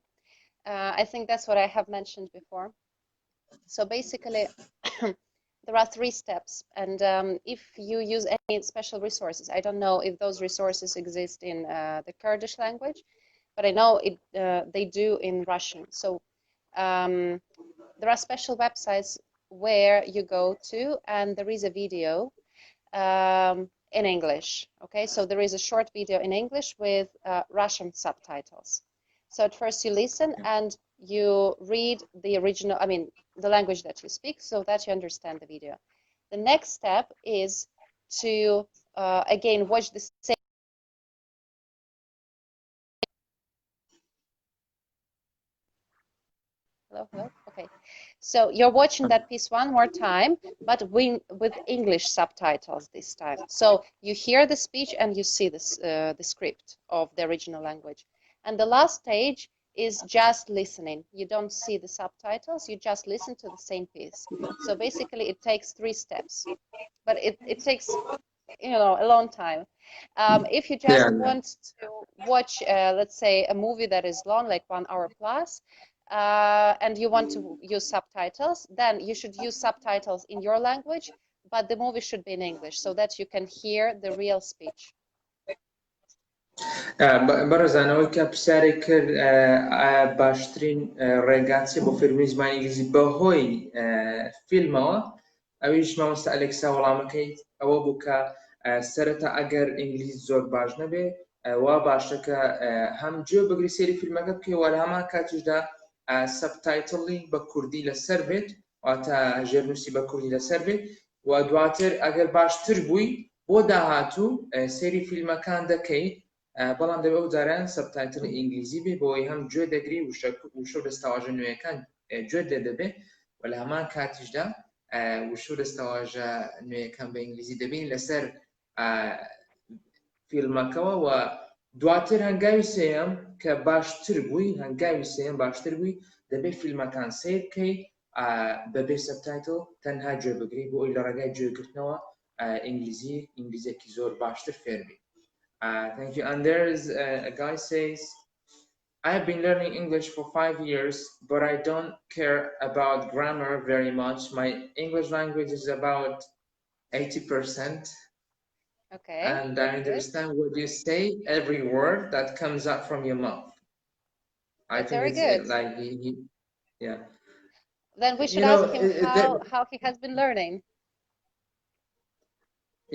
I think that's what I have mentioned before. So basically, there are 3 steps. And if you use any special resources, I don't know if those resources exist in the Kurdish language, but I know they do in Russian. So there are special websites where you go to, and there is a video in English. Okay, so there is a short video in English with Russian subtitles. So at first you listen and you read the original, I mean, the language that you speak, so that you understand the video. The next step is to again watch the same. Hello. Okay, so you're watching that piece one more time, but with English subtitles this time. So you hear the speech and you see this the script of the original language. And the last stage is just listening. You don't see the subtitles, you just listen to the same piece. So basically it takes 3 steps, but it takes, you know, a long time. If you just want to watch, let's say, a movie that is long, like 1 hour plus, and you want to use subtitles, then you should use subtitles in your language, but the movie should be in English so that you can hear the real speech. بەڕێزانەوەی کە پرسیاری کرد باشترین ڕێگات چێ بۆ فێربوونی زمانی ئینگلیزی بەهۆی فیلمەوە ئەویش مامۆستا ئەلێکسا وەڵامەکەی ئەوە بوو کە سەرەتا ئەگەر ئینگلیزی زۆر باش نەبێ وا باشە کە هەم گوێ بگری سێری فیلمەکە بکەوە لە هەمان کاتیشدا سەبتایتڵی بە کوردی لەسەر بێت واتە ژێرنووسی بە کوردی لەسەر بێت و دواتر ئەگەر باشتر بووی بۆ داهاتوو سێری فیلمەکان دەکەیت بەڵام دەبێت ئەو جاران سەبتایتڵی ئینگلیزی بێ بۆی هەم گوێ دەگری وشە و دەستەواژە نوێیەکان گوێ دەبێت و لە هەمان کاتیشدا وشە و دەستەواژە نوێیەکان بە ئینگلیزی دەبین لەسەر فیلمەکەەوە و دواتر هەنگاوی سێم کە باشتر بووی هەنگاوی سێم باشتر بووی دەبێت فیلمەکان سیر بکەیت بەبێ سەبتایتڵ تەنها گوێ بگری بۆ ئەوی لە ڕێگای گوێگرتنەوە ئینگلیزیەکی زۆر باشتر فێر بی. Thank you. And there is a guy says, I've been learning English for 5 years, but I don't care about grammar very much. My English language is about 80%. Okay. And I understand what you say, every word that comes out from your mouth. That's I think very it's good. like yeah. Then we should ask him how he has been learning.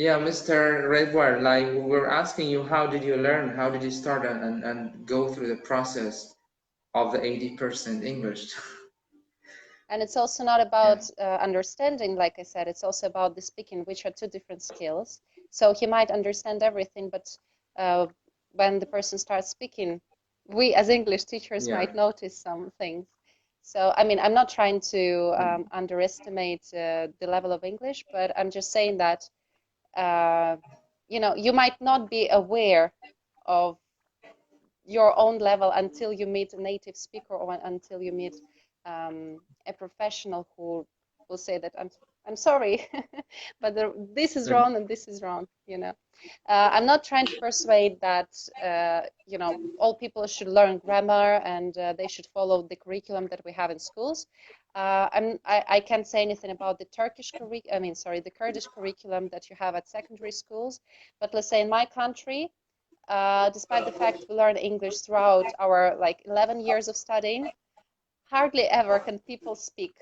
Yeah, Mr. Redward, like we're asking you, how did you learn? How did you start and go through the process of the 80% English? And it's also not about understanding, like I said, it's also about the speaking, which are two different skills. So he might understand everything, but when the person starts speaking, we as English teachers might notice some things. So, I mean, I'm not trying to underestimate the level of English, but I'm just saying that, you know, you might not be aware of your own level until you meet a native speaker or until you meet a professional who will say that I'm sorry, but this is wrong and this is wrong. You know, I'm not trying to persuade that you know, all people should learn grammar and they should follow the curriculum that we have in schools. I can't say anything about the the Kurdish curriculum that you have at secondary schools. But let's say in my country, despite the fact we learn English throughout our 11 years of studying, hardly ever can people speak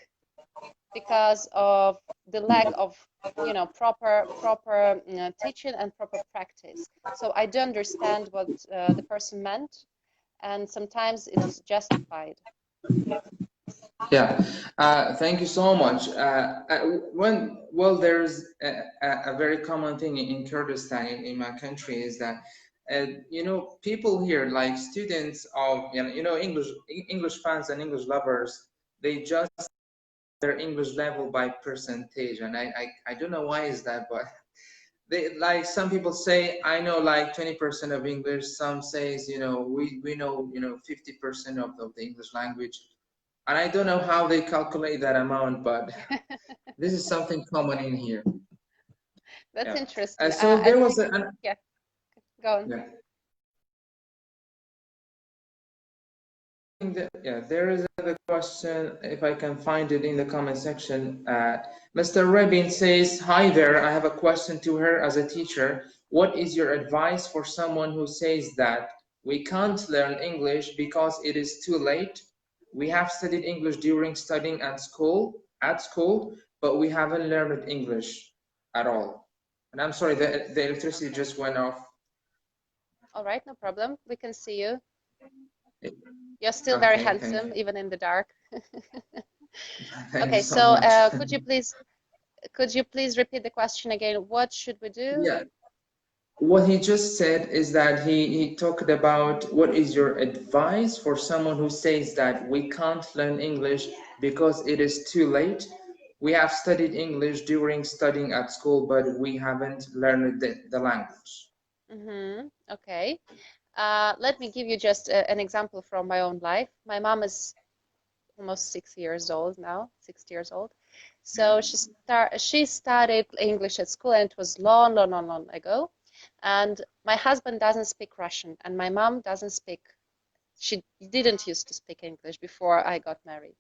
because of the lack of, you know, proper teaching and proper practice. So I do understand what the person meant, and sometimes it's justified. Yeah, thank you so much. There's a very common thing in Kurdistan, in my country, is that you know, people here, like students of English fans and English lovers, they just their English level by percentage, and I don't know why is that, but they, like, some people say I know like 20% of English, some says, you know, we know, you know, 50% of the English language, and I don't know how they calculate that amount, but this is something common in here. That's interesting. So there was yeah, go on. There is another question, if I can find it in the comment section. Mr. Rebin says, hi there, I have a question to her as a teacher. What is your advice for someone who says that we can't learn English because it is too late? We have studied English during studying at school, but we haven't learned English at all. And I'm sorry, the electricity just went off. All right, no problem. We can see you. You're still very handsome, even in the dark. Okay, so could you please repeat the question again? What should we do? Yeah. What he just said is that he talked about what is your advice for someone who says that we can't learn English because it is too late. We have studied English during studying at school, but we haven't learned the language. Okay. Let me give you just an example from my own life. My mom is almost 6 years old now, 60 years old. So she studied English at school, and it was long ago. And my husband doesn't speak Russian, and my mom doesn't speak. She didn't used to speak English before I got married.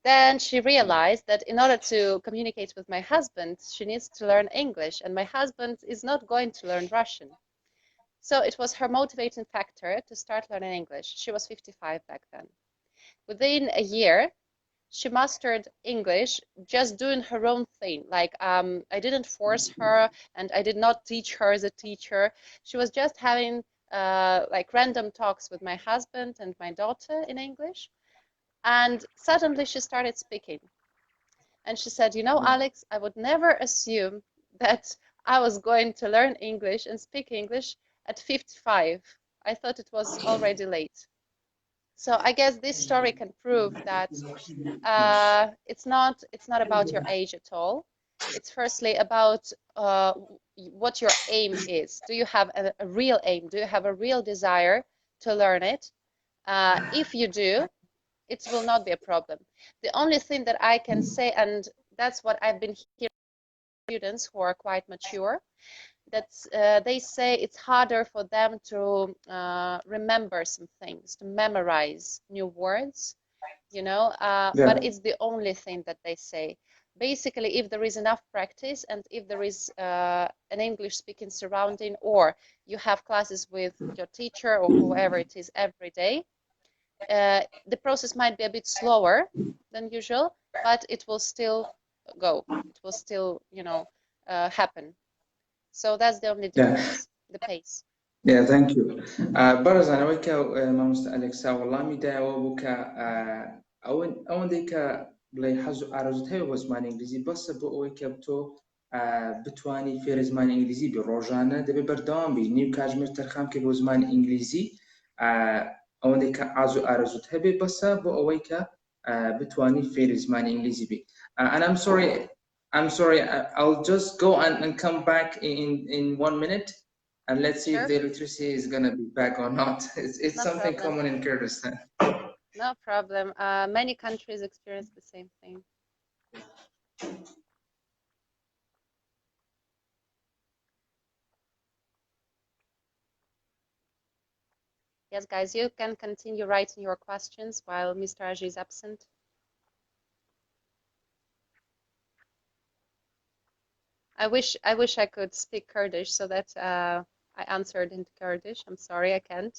Then she realized that in order to communicate with my husband, she needs to learn English, and my husband is not going to learn Russian. So it was her motivating factor to start learning English. She was 55 back then. Within a year, she mastered English just doing her own thing. Like I didn't force her, and I did not teach her as a teacher. She was just having like random talks with my husband and my daughter in English, and suddenly she started speaking. And she said, you know, Alex, I would never assume that I was going to learn English and speak English at 55. I thought it was already late. So I guess this story can prove that it's not about your age at all. It's firstly about what your aim is. Do you have a real aim? Do you have a real desire to learn it? If you do, it will not be a problem. The only thing that I can say, and that's what I've been hearing from students who are quite mature, that they say it's harder for them to remember some things, to memorize new words, you know, but it's the only thing that they say. Basically, if there is enough practice and if there is an English-speaking surrounding, or you have classes with your teacher or whoever it is every day, the process might be a bit slower than usual, but it will still go. It will still, you know, happen. So that's the only difference, the pace. Yeah, thank you. برز أنا وياك ما مستألكسا والله ميدا وبكا أون ديكا بلاي حزو أرزت هاي وزمان إنجليزي بس بويك بتو بتواني في زمان إنجليزي بروجانا دبي بردام بي نيو كاجمر ترخام كي بوزمان إنجليزي أون ديكا عزو أرزت هاي بس بويك بتواني في زمان إنجليزي بي and I'm sorry I'll just go and come back in 1 minute. And let's see if the electricity is going to be back or not. It's No something problem. common in Kurdistan. No problem. Many countries experience the same thing. Yes, guys, you can continue writing your questions while Mr. Azhi is absent. I wish I could speak Kurdish so that I answered in Kurdish. I'm sorry, I can't.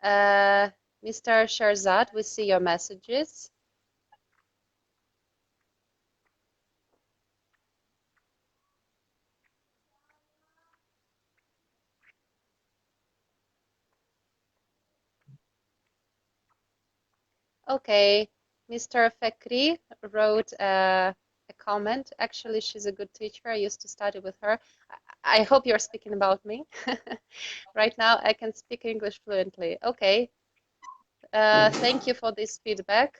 Mr. Sharzad, we see your messages. Okay, Mr. Fekri wrote a comment. Actually, she's a good teacher. I used to study with her. I hope you're speaking about me. Right now, I can speak English fluently. Okay. Thank you for this feedback.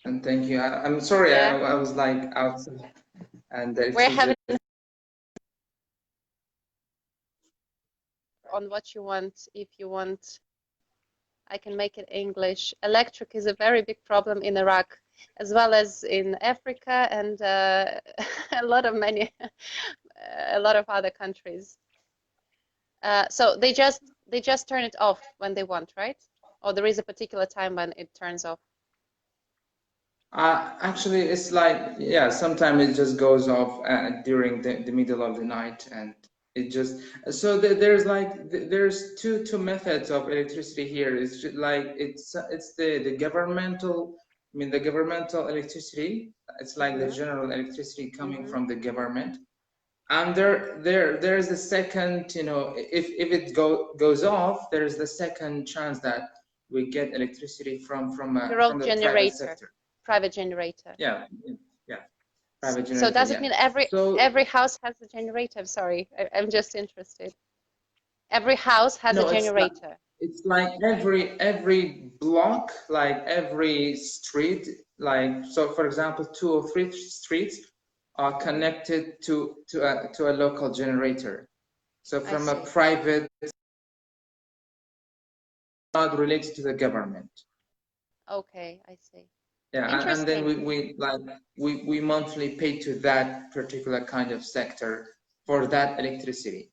And thank you. I'm sorry, Yeah. I was like outside. And We're having on what you want. If you want, I can make it English. Electric is a very big problem in Iraq, as well as in Africa and a lot of other countries. So they just turn it off when they want, right? Or there is a particular time when it turns off. Actually, it's like, yeah, sometimes it just goes off during the middle of the night, and it just, so there's two methods of electricity here. It's just like it's the governmental, I mean the governmental electricity. It's like the general electricity coming from the government. And there's the second, you know, if it goes off, there's the second chance that we get electricity from the private sector. Private generator. Yeah. Private generator. So does it mean every house has a generator? I'm sorry, I'm just interested. Every house has a generator. It's like every block, like every street, like, so for example, 2 or 3 streets are connected to a local generator. So from a private, not related to the government. Okay, I see. Yeah, and then we monthly pay to that particular kind of sector for that electricity.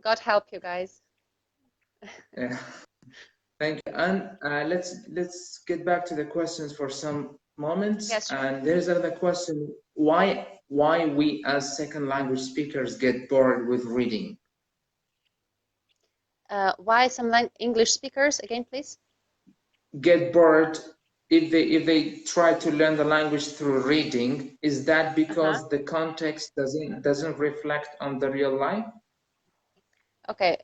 God help you guys. Yeah. Thank you. And let's get back to the questions for some moments. Yes, sure. And there's another question: why why we as second language speakers get bored with reading. Why some English speakers, again, please? Get bored if they try to learn the language through reading. Is that because the context doesn't reflect on the real life? Okay,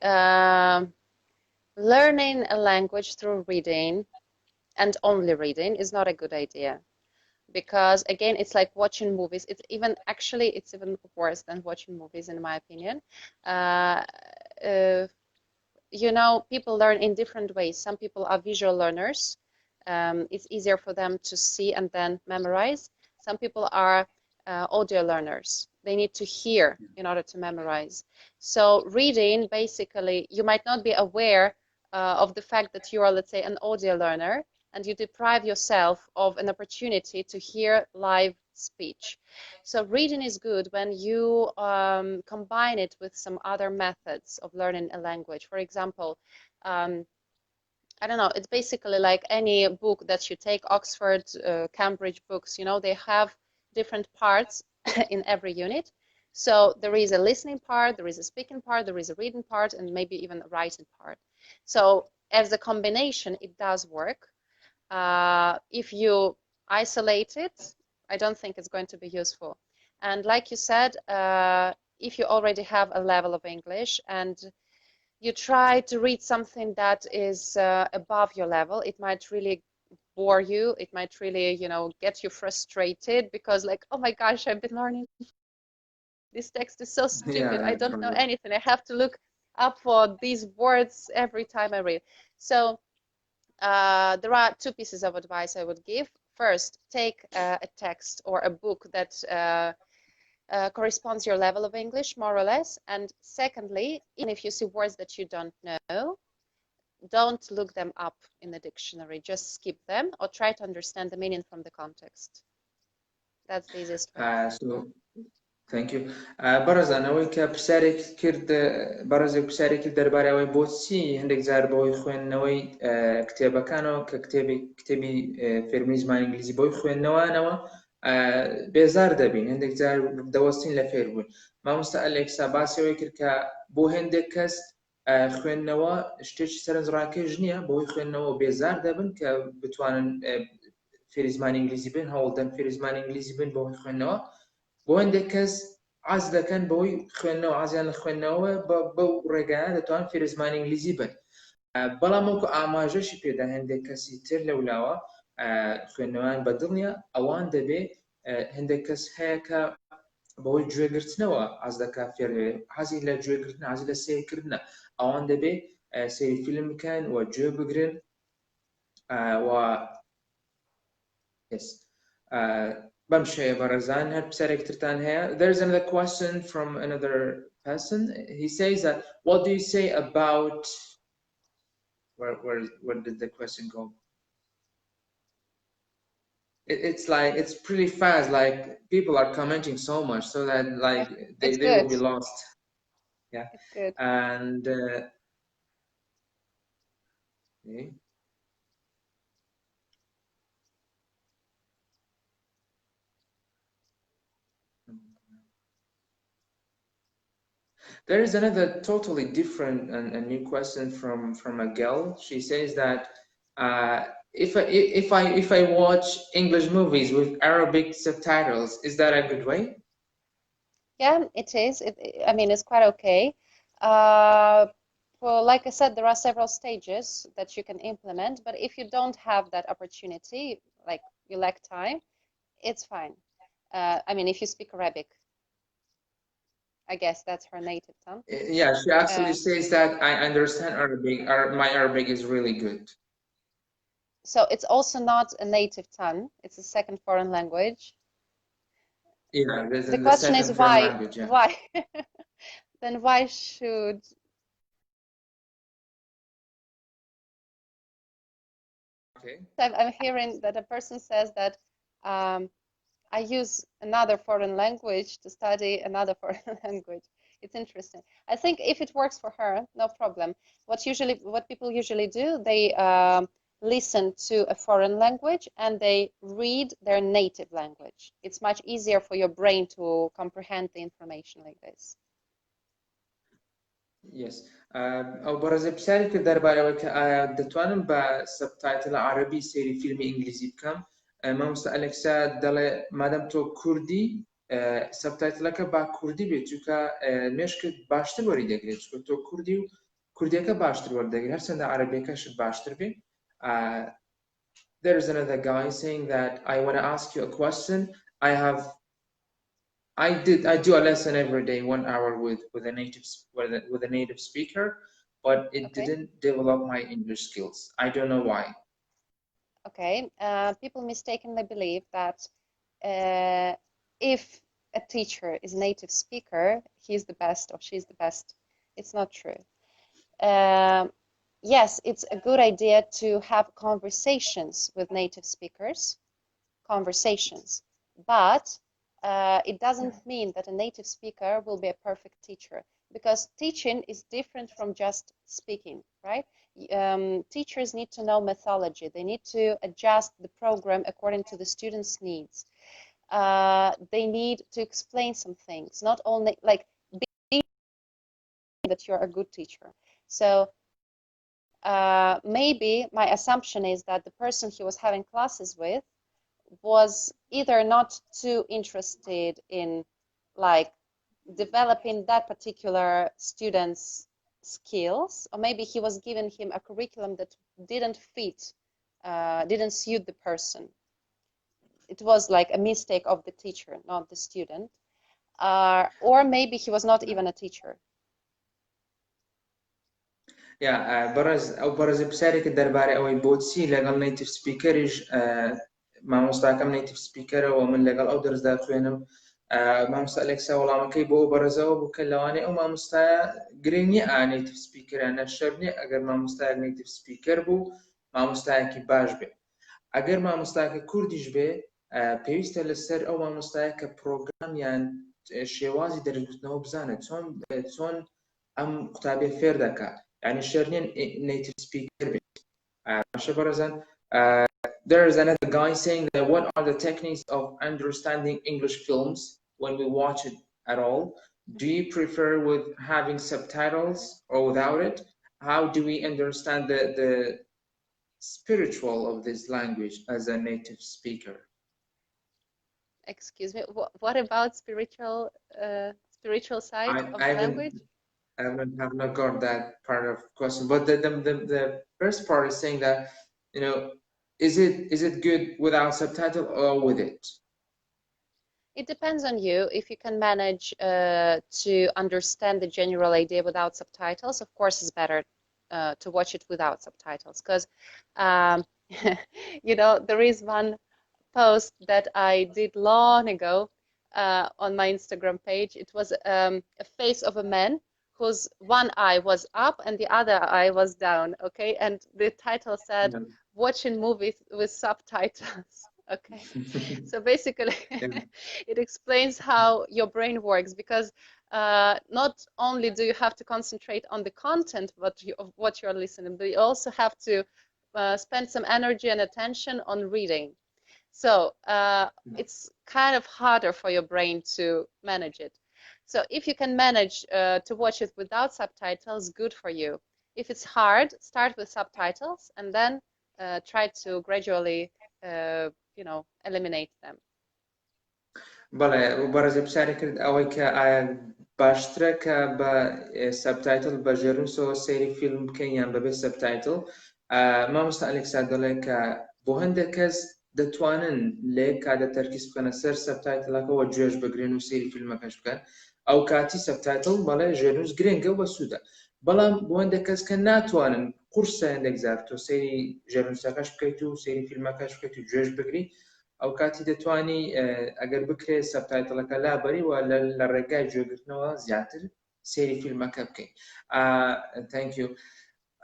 learning a language through reading and only reading is not a good idea, because again, it's like watching movies. It's even worse than watching movies, in my opinion. You know, people learn in different ways. Some people are visual learners. It's easier for them to see and then memorize. Some people are audio learners. They need to hear in order to memorize. So reading, basically, you might not be aware of the fact that you are, let's say, an audio learner, and you deprive yourself of an opportunity to hear live speech. So reading is good when you combine it with some other methods of learning a language. For example, I don't know, it's basically like any book that you take, Oxford, Cambridge books, you know, they have different parts in every unit. So there is a listening part, there is a speaking part, there is a reading part, and maybe even a writing part. So as a combination, it does work. If you isolate it, I don't think it's going to be useful. And like you said, if you already have a level of English and you try to read something that is above your level, it might really bore you. It might really, you know, get you frustrated because, like, oh my gosh, I've been learning. This text is so stupid. I don't know anything. I have to look up for these words every time I read. So there are two pieces of advice I would give. First, take a text or a book that corresponds your level of English, more or less. And secondly, even if you see words that you don't know, don't look them up in the dictionary. Just skip them or try to understand the meaning from the context. That's the easiest way. Thank you. برزان ئەوەی کە پرسیارێک کرد بەڕێزێک پرسیارێک کرد دەربارەوەی بۆچی هەندێک جار بەوەی خوێندنەوەی کتێبەکانەوە کە کتێبی فێربوونی زمانی ئینگلیزی بۆی خوێندنەوەیانەوە بێزار دەبین هەندێک جار دەوەستین لە فێربوون. مامۆستا ئەلێکسا باسیەوەی کرد کە بۆ هەندێک کەس خوێندنەوە شتێکی سەرنجڕاکێش نییە بۆی خوێندنەوە بێزار دەبن کە بتوانن فێری زمانی ئینگلیزی بن هەوڵدەن فێری زمانی ئینگلیزی بن بۆی خوێندنەوە. بۆ هەندێک کەس عاز دەکەن بەوەی خوێندنەوە عازیان لە خوێندنەوە بەو ڕێگایە دەتوان فێری زمانی ئینگلیزی بن. بەڵام وەکو ئاماژەشی پێدا هەندێک کەسی تر لەولاوە خوێندنەوەیان بەدڵ نیە ئەوان دەبێ هەندێک کەس هەیە کە بەوەی گوێگرتنەوە عاز دەکات فێرێ حەزی لە گوێگرتن حەزی لە سێکردنە ئەوان دەبێ سەیری فیلم بکەن و گوێ بگرن و There's another question from another person. He says that, what do you say about, where did the question go? It's like, it's pretty fast, like people are commenting so much so that like they will be lost. Yeah. It's good. And okay. There is another totally different and a new question from a girl. She says that if I watch English movies with Arabic subtitles, is that a good way? Yeah, it is. I mean, it's quite okay. Well, like I said, there are several stages that you can implement, but if you don't have that opportunity, like you lack time, it's fine. I mean, if you speak Arabic, I guess that's her native tongue. Yeah, she actually says that I understand Arabic. My Arabic is really good. So it's also not a native tongue. It's a second foreign language. Yeah, the question is why? Language, yeah. Why? Then why should? Okay. I'm hearing that a person says that I use another foreign language to study another foreign language. It's interesting. I think if it works for her, no problem. What people usually do, listen to a foreign language and they read their native language. It's much easier for your brain to comprehend the information like this. Yes. او برز بسیاری که درباره که دتوانم با سبتایتل عربی سری فیلم انگلیزی بکم ما مستعلکسا دل مادام تو کردی سبتایتل که با کردی بیت چون مشک باشتر وری دگرید چون تو کردی و کردی که باشتر وری دگرید هر سند عربی کش باشتر بی. There's another guy saying that I want to ask you a question. I do a lesson every day, 1 hour with a native speaker, but it didn't develop my English skills. I don't know why. Okay, people mistakenly believe that if a teacher is a native speaker, he's the best or she's the best. It's not true. Yes, it's a good idea to have conversations with native speakers, but it doesn't mean that a native speaker will be a perfect teacher, because teaching is different from just speaking, right? Teachers need to know methodology. They need to adjust the program according to the students' needs. They need to explain some things, not only like being that you're a good teacher. So maybe my assumption is that the person he was having classes with was either not too interested in like developing that particular student's skills, or maybe he was giving him a curriculum that didn't fit, didn't suit the person. It was like a mistake of the teacher, not the student. Or maybe he was not even a teacher. Yeah, برز بسیاری که درباره اوی بودسی لگل native speakerish ما مستعکم native speaker و من لگل او درس داتوینم ما مستعلکسا وڵامەکەی بۆ بەرزەوە بوو کە لەوانەیە ئەو مامۆستایە گرنگ نییە native speaker نەشەر نییە ئەگەر مامۆستایەک native speaker بوو مامۆستایەکی باش بێ. ئەگەر مامۆستایەکە کوردیش بێ پێویستە لەسەر ئەو مامۆستایە کە پرۆگرام یان شێوازی دەرگوتنەوە بزانێت چۆن ئەم قوتابێ فێر دەکات. یعنی شەر نییە native speaker بێت. باشە بەرەزان. There is another guy saying that what are the techniques of understanding English films when we watch it at all? Do you prefer with having subtitles or without it? How do we understand the spiritual of this language as a native speaker? Excuse me, what about spiritual side of the language? I have not got that part of the question, but the first part is saying that, you know, is it good without subtitle or with it? It depends on you. If you can manage to understand the general idea without subtitles, of course it's better to watch it without subtitles, because you know, there is one post that I did long ago on my Instagram page. It was a face of a man whose one eye was up and the other eye was down, okay? And the title said, watching movies with subtitles, okay? So basically, it explains how your brain works, because not only do you have to concentrate on the content of what you're listening, but you also have to spend some energy and attention on reading. So it's kind of harder for your brain to manage it. So if you can manage to watch it without subtitles, good for you. If it's hard, start with subtitles and then try to gradually, you know, eliminate them. بله وبرز بسیاری کرد اوی که باشتره که با سبتایتل بجرن سو سری فیلم بکنیم به سبتایتل ما مستعلکسا داره که بو هنده کس دەتوانن لێ کاتە تەرکیز بکەنە سەر سەبتایتڵەکەەوە گوێژ بگرێن و سێری فیلمەکەش بکەن ئەو کاتی سەبتایتڵ بەڵێ ژێرنووس گرنگە و بەسوودە بەڵام بۆ هەندێک کەس کە ناتوانن قورسە هەندێک زار تۆ سەیری ژێرنووسەکەش بکەیت و سەیری فیلمەکەش بکەیت و گوێژ بگری ئەو کاتی دەتوانی ئەگەر بکرێت سەبتایتڵەکە لابەری و لە ڕێگای گوێگرتنەوە زیاتر سەیری فیلمەکە بکەین. Thank you.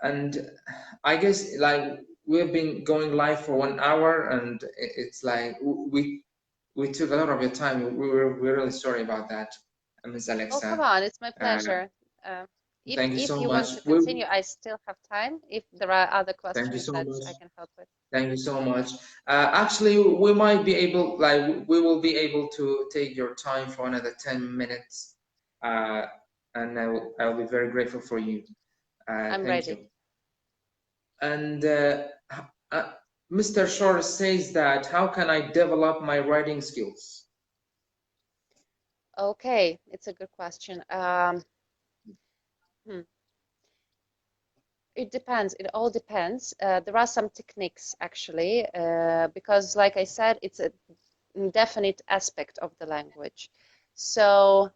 And I guess like we've been going live for 1 hour and it's like we took a lot of your time. We're really sorry about that, Ms. Alexa. Oh, come on, it's my pleasure. Thank you If so you want much. to continue, I still have time. If there are other Thank you questions so that much. I can help with. Thank you so much. Actually, we might be able, like, we will be able to take your time for another 10 minutes. And I'll be very grateful for you. I'm Thank ready. you. And Mr. Shore says that, how can I develop my writing skills? Okay, it's a good question. It depends. It all depends. There are some techniques actually, because like I said, it's a definite aspect of the language. So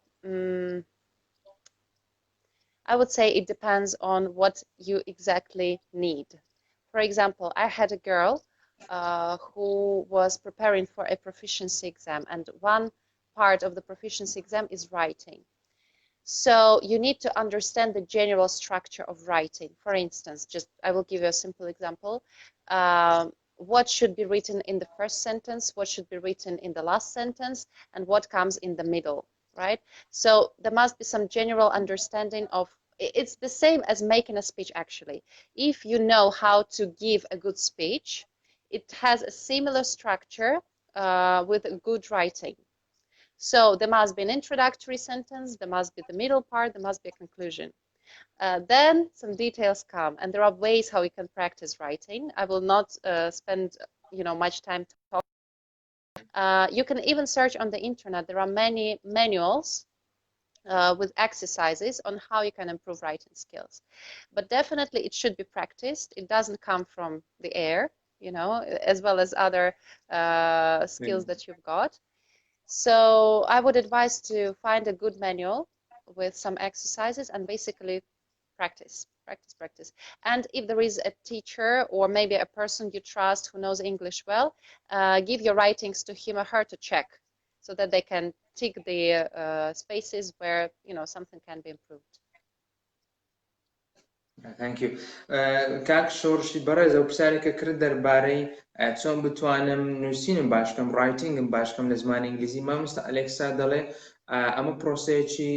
I would say it depends on what you exactly need. For example, I had a girl who was preparing for a proficiency exam, and one part of the proficiency exam is writing. So you need to understand the general structure of writing. For instance, just I will give you a simple example. What should be written in the first sentence, what should be written in the last sentence, and what comes in the middle, right? So there must be some general understanding of, it's the same as making a speech actually. If you know how to give a good speech, it has a similar structure with good writing. So there must be an introductory sentence, there must be the middle part, there must be a conclusion. Then some details come, and there are ways how you can practice writing. I will not spend much time to talk. You can even search on the internet. There are many manuals with exercises on how you can improve writing skills. But definitely it should be practiced. It doesn't come from the air, as well as other skills that you've got. So I would advise to find a good manual with some exercises and basically practice, practice, practice. And if there is a teacher or maybe a person you trust who knows English well, give your writings to him or her to check so that they can tick the spaces where something can be improved. Thank you. کاک شۆڕشی بەڕێزە و پرسیارێکە کرد دەربارەی چۆن بتوانم نووسینم باشکەم ڕایتینگم باشکەم لە زمانی ئینگلیزی. مامۆستا ئەلێکسا دەڵێ ئەمە پرۆسەیەکی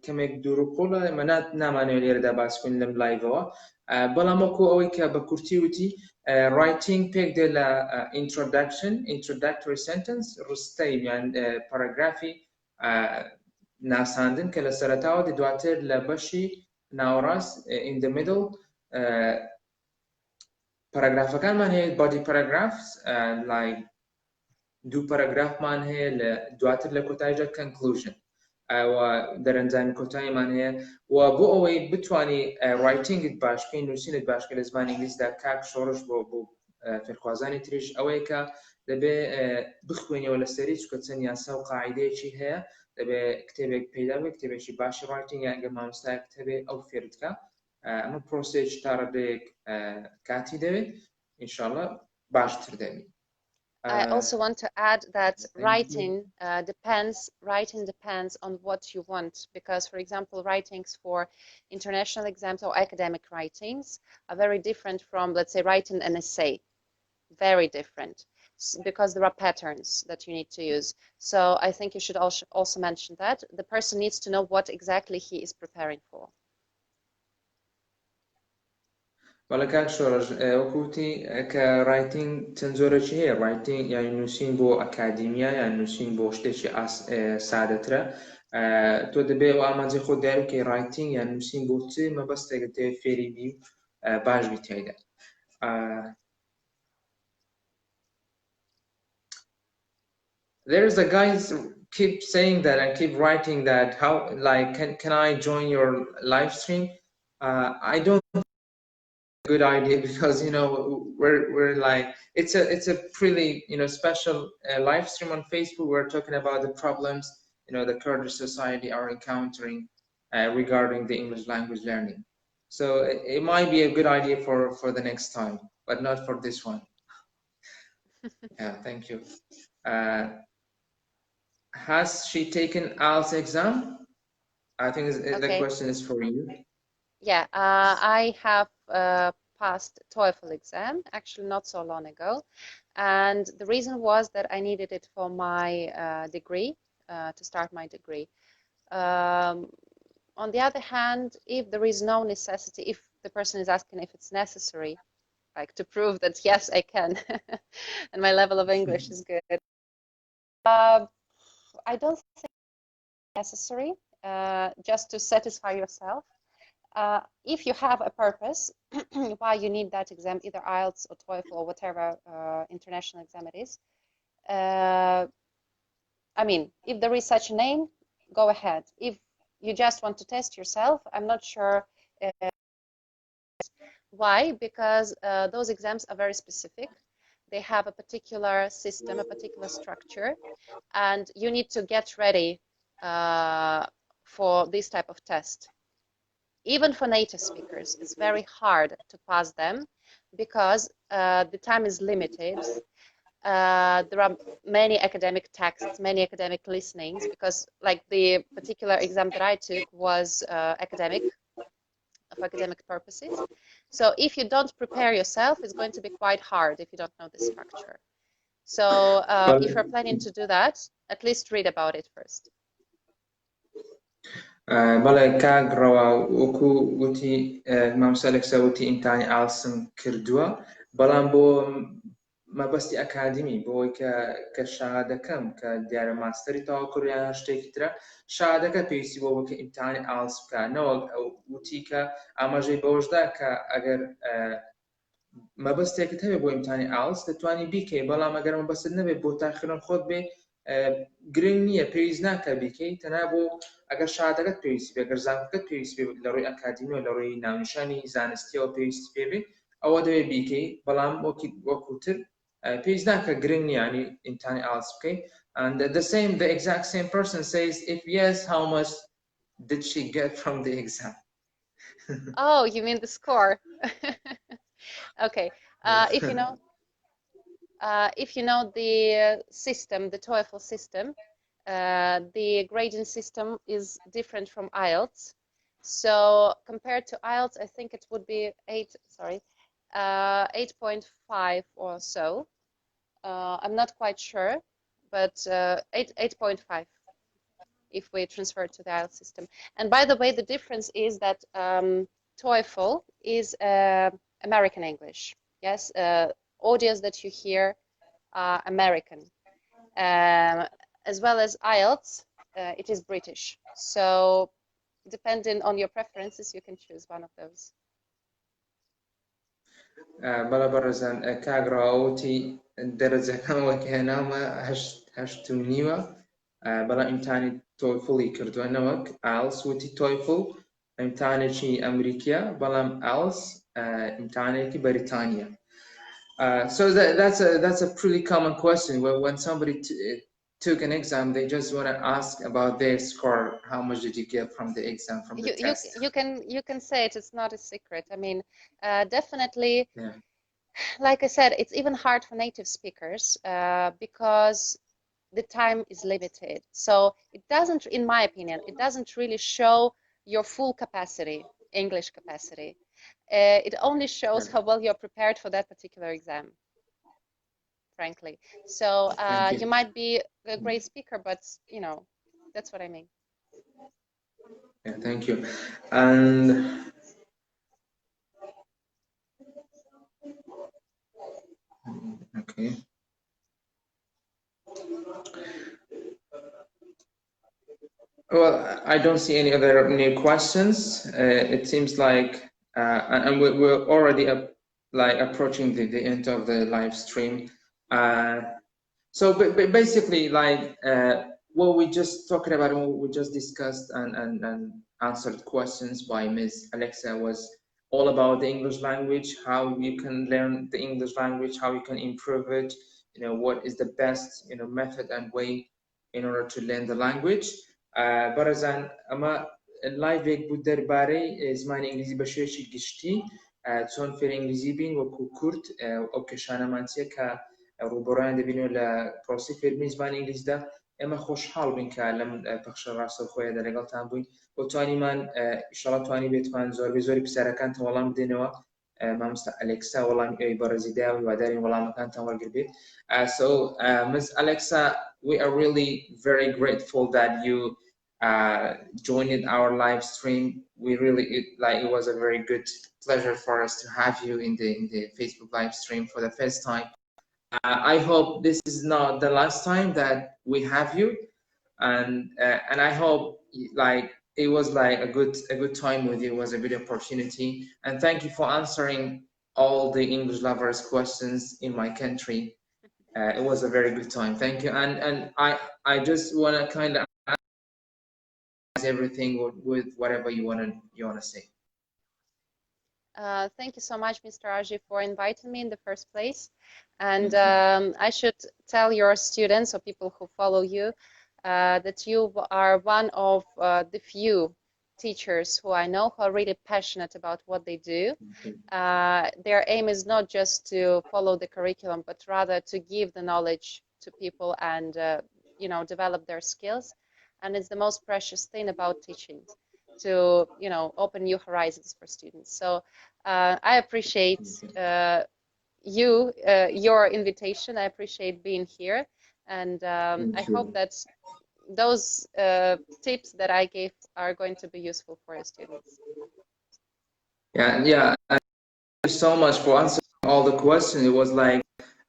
کەمێک دوور و قوڵە، ئێمە نامانەوێت لێرەدا باس بکەین لەم لایڤەوە، بەڵام وەکو ئەوەی کە بە کورتی وتی ڕایتینگ پێک دێ لە introductory sentence ڕستەی یان پاراگرافی ناساندن کە لە سەرەتاوە دواتر لە بەشی ناوەڕاست in the middle پاراگرافەکانمان هەیە body paragraphs like دوو پاراگرافمان هەیە لە دواتر لە کۆتاییدا conclusion و دەرەنجامی کۆتاییمان هەیە و بۆ ئەوەی بتوانی ڕایتینگت باشکەی نووسینت باشکە لە زمانی ئینگلیزدا کاک شۆڕش بۆ فێرخوازانی تریش ئەوەیە کە دەبێ بخوێنیەوە لەسەری چکە چەند یاسا و قاعیدەیەکی هەیە دەبێ کتێبێک پەیدا بێت کتێبێکی باشی ڕایتینگ یان ئەگەر مامۆستایەک هەبێ ئەو فێرتکە ئەمە پرۆسەیەکی تا ڕێگەیەک کاتی دەوێت ئینشاڵڵا باشتر دەبێت. I also want to add that writing depends on what you want, because, for example, writings for international exams or academic writings are very different from, let's say, writing an essay. Very different, because there are patterns that you need to use. So I think you should also mention that the person needs to know what exactly he is preparing for. وەڵا کاک شۆڕژ وەکوتی کە ڕایتینگ چەند جۆرەکی هەیە، ڕایتینگ یان نووسین بۆ ئەکادیمیا یان نووسین بۆ شتێکی سادەترە، تۆ دەبێ و ئامانجی خۆ دیار بکەی ڕایتینگ یان نووسین بۆ چ مەبەستێکت دەوێت فێری بی و باش بی تێیدا. There's a guy keep saying that and keep writing that how like can I join your live stream? I don't good idea because we're like it's a pretty special live stream on Facebook. We're talking about the problems the Kurdish society are encountering regarding the English language learning. So it might be a good idea for the next time, but not for this one. Yeah, thank you. Has she taken IELTS exam? I think the question is for you. Yeah, I have passed TOEFL exam actually not so long ago, and the reason was that I needed it for my degree, to start my degree. On the other hand, if there is no necessity, if the person is asking if it's necessary, like to prove that yes, I can, and my level of English is good, I don't think it's necessary just to satisfy yourself. If you have a purpose why you need that exam, either IELTS or TOEFL or whatever international exam it is, I mean, if there is such a name, go ahead. If you just want to test yourself, I'm not sure why, because those exams are very specific. They have a particular system, a particular structure, and you need to get ready for this type of test. Even for native speakers, it's very hard to pass them because the time is limited. There are many academic texts, many academic listenings, because like the particular exam that I took was academic, for academic purposes. So if you don't prepare yourself, it's going to be quite hard if you don't know the structure. So if you're planning to do that, at least read about it first. بەڵێ کاگڕەوە وەکو وتی مامسەلێک سەوتی ئیمتحانی ئالسم کردووە بەڵام بۆ مەبەستی ئەکادمی بۆی کە شادەکەم کە دیارە ماستەری تەواو کڕیان شتێکی ترە شادەکە پێویستی بۆ بکە ئیمتحانی ئالس بکە نەوەک وتی کە ئاماژەی بەوەشدا کە ئەگەر مەبەستێکت هەبێ بۆ ئیمتحانی ئالس دەتوانی بیکەی بەڵام ئەگەر مەبەست نەبێت بۆ تاخیرن خۆت بێ گرنگ نییە پێویست ناکە بیکەی تەنها بۆ ئەگەر شادەکەت پێویستی بێ ئەگەر زانکۆکەت پێویست بێ لە ڕووی ئەکادیمیەوە لە ڕووی ناونیشانی زانستیەوە پێویستی پێ بێ ئەوە دەوێت بیکەی بەڵام وەکوتر پێویست ناکە گرنگ نییە ینی ئیمتحانی ئالس بکەی and the exact same person says if yes how much did she get from the exam. Oh, you mean the score? Okay, if you know the system, the TOEFL system, the grading system is different from IELTS. So compared to IELTS, I think it would be 8.5 or so. I'm not quite sure, but 8.5 if we transfer to the IELTS system. And by the way, the difference is that TOEFL is American English. Yes, audios that you hear are American. As well as IELTS, it is British. So depending on your preferences, you can choose one of those. بەڵە بەڕێزان کاگڕاوەتی دەرەجەکان وەکهێنامە هەشت و نیوە بەڵام ئیمتحانی تۆیفڵی کردووە نەوەک ئالس وتی تۆیفڵ ئیمتحانێکی ئەمریکیە بەڵام ئالس ئیمتحانێکی بەریتانیا. So that's a pretty common question when somebody took an exam, they just want to ask about their score. How much did you get from the exam, from the test? You can say it. It's not a secret. I mean, definitely, yeah. Like I said, it's even hard for native speakers because the time is limited. So it doesn't, in my opinion, it doesn't really show your full capacity, English capacity. It only shows how well you're prepared for that particular exam, frankly. So you might be a great speaker, but you know, that's what I mean. Yeah, thank you. And okay. Well, I don't see any other new questions. It seems like, and we're already approaching the end of the live stream. So basically, like what we just talked about, what we just discussed and answered questions by Ms. Alexa was all about the English language, how you can learn the English language, how you can improve it, you know, what is the best, you know, method and way in order to learn the language. بەڕێزان ئەمە لایڤێک بوو دەربارەی زمانی ئینگلیزی بە شێوەیەکی گشتی چۆن فێر ئینگلیزی بین وەکو کورد ئەو کێشانەمان چیە کە ڕووبەڕۆیان دەبینەوە لە پرۆسی فێربوونی زمانی ئینگلیزیدا ئێمە خۆشحاڵ بووین کە لەم پەخشە ڕاستەوخۆیەدا لەگەڵتان بووین بۆ توانیمان ئینشاڵڵا توانی بێتمان زۆری پرسیارەکانتان وەڵام بدەینەوە مامۆستا ئەلێکسا وەڵامی ئێوەی بەڕێزیدا و هیوادارین وەڵامەکانتان وەرگربێت. So Ms. Alexa, we are really very grateful that you joining our live stream. We really it was a very good pleasure for us to have you in the Facebook live stream for the first time. I hope this is not the last time that we have you, and I hope like it was like a good time with you. It was a good opportunity, and thank you for answering all the English lovers questions in my country. It was a very good time. Thank you, and I just want to kind of everything with whatever you wanna say. Thank you so much, Mr. Azhi, for inviting me in the first place. And I should tell your students or people who follow you that you are one of the few teachers who I know who are really passionate about what they do. Their aim is not just to follow the curriculum, but rather to give the knowledge to people and develop their skills. And it's the most precious thing about teaching, to open new horizons for students. So I appreciate your invitation. I appreciate being here, and I hope that those tips that I gave are going to be useful for your students. Yeah. Thank you so much for answering all the questions. It was like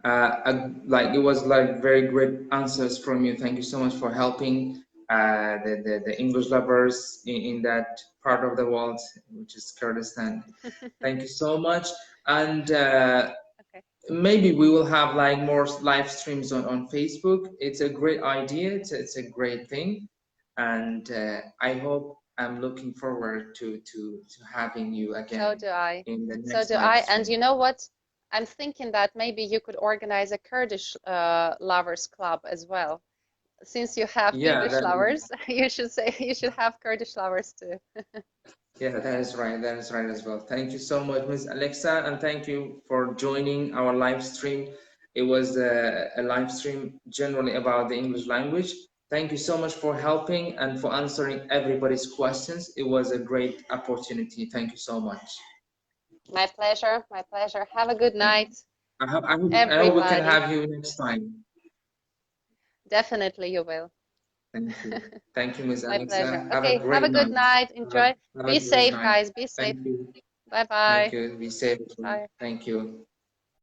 it was like very great answers from you. Thank you so much for helping the English lovers in that part of the world, which is Kurdistan. Thank you so much. And Okay. maybe we will have like more live streams on Facebook. It's a great idea. It's a great thing. And I hope I'm looking forward to having you again. So do I. In the next So do live I. stream. And you know what? I'm thinking that maybe you could organize a Kurdish lovers club as well. Since you have English lovers, you should have Kurdish lovers too. Yeah, that is right. That is right as well. Thank you so much, Ms. Alexa, and thank you for joining our live stream. It was a live stream generally about the English language. Thank you so much for helping and for answering everybody's questions. It was a great opportunity. Thank you so much. My pleasure. My pleasure. Have a good night, I hope we can everybody. have you next time. Definitely you will. Thank you. Thank you, Ms. My Alexa. pleasure. Have a Okay, have a great good night. night. Enjoy. Have a Be great safe, night. guys. Be safe. Thank you. Bye-bye. Thank you. Be safe. Bye. Thank you.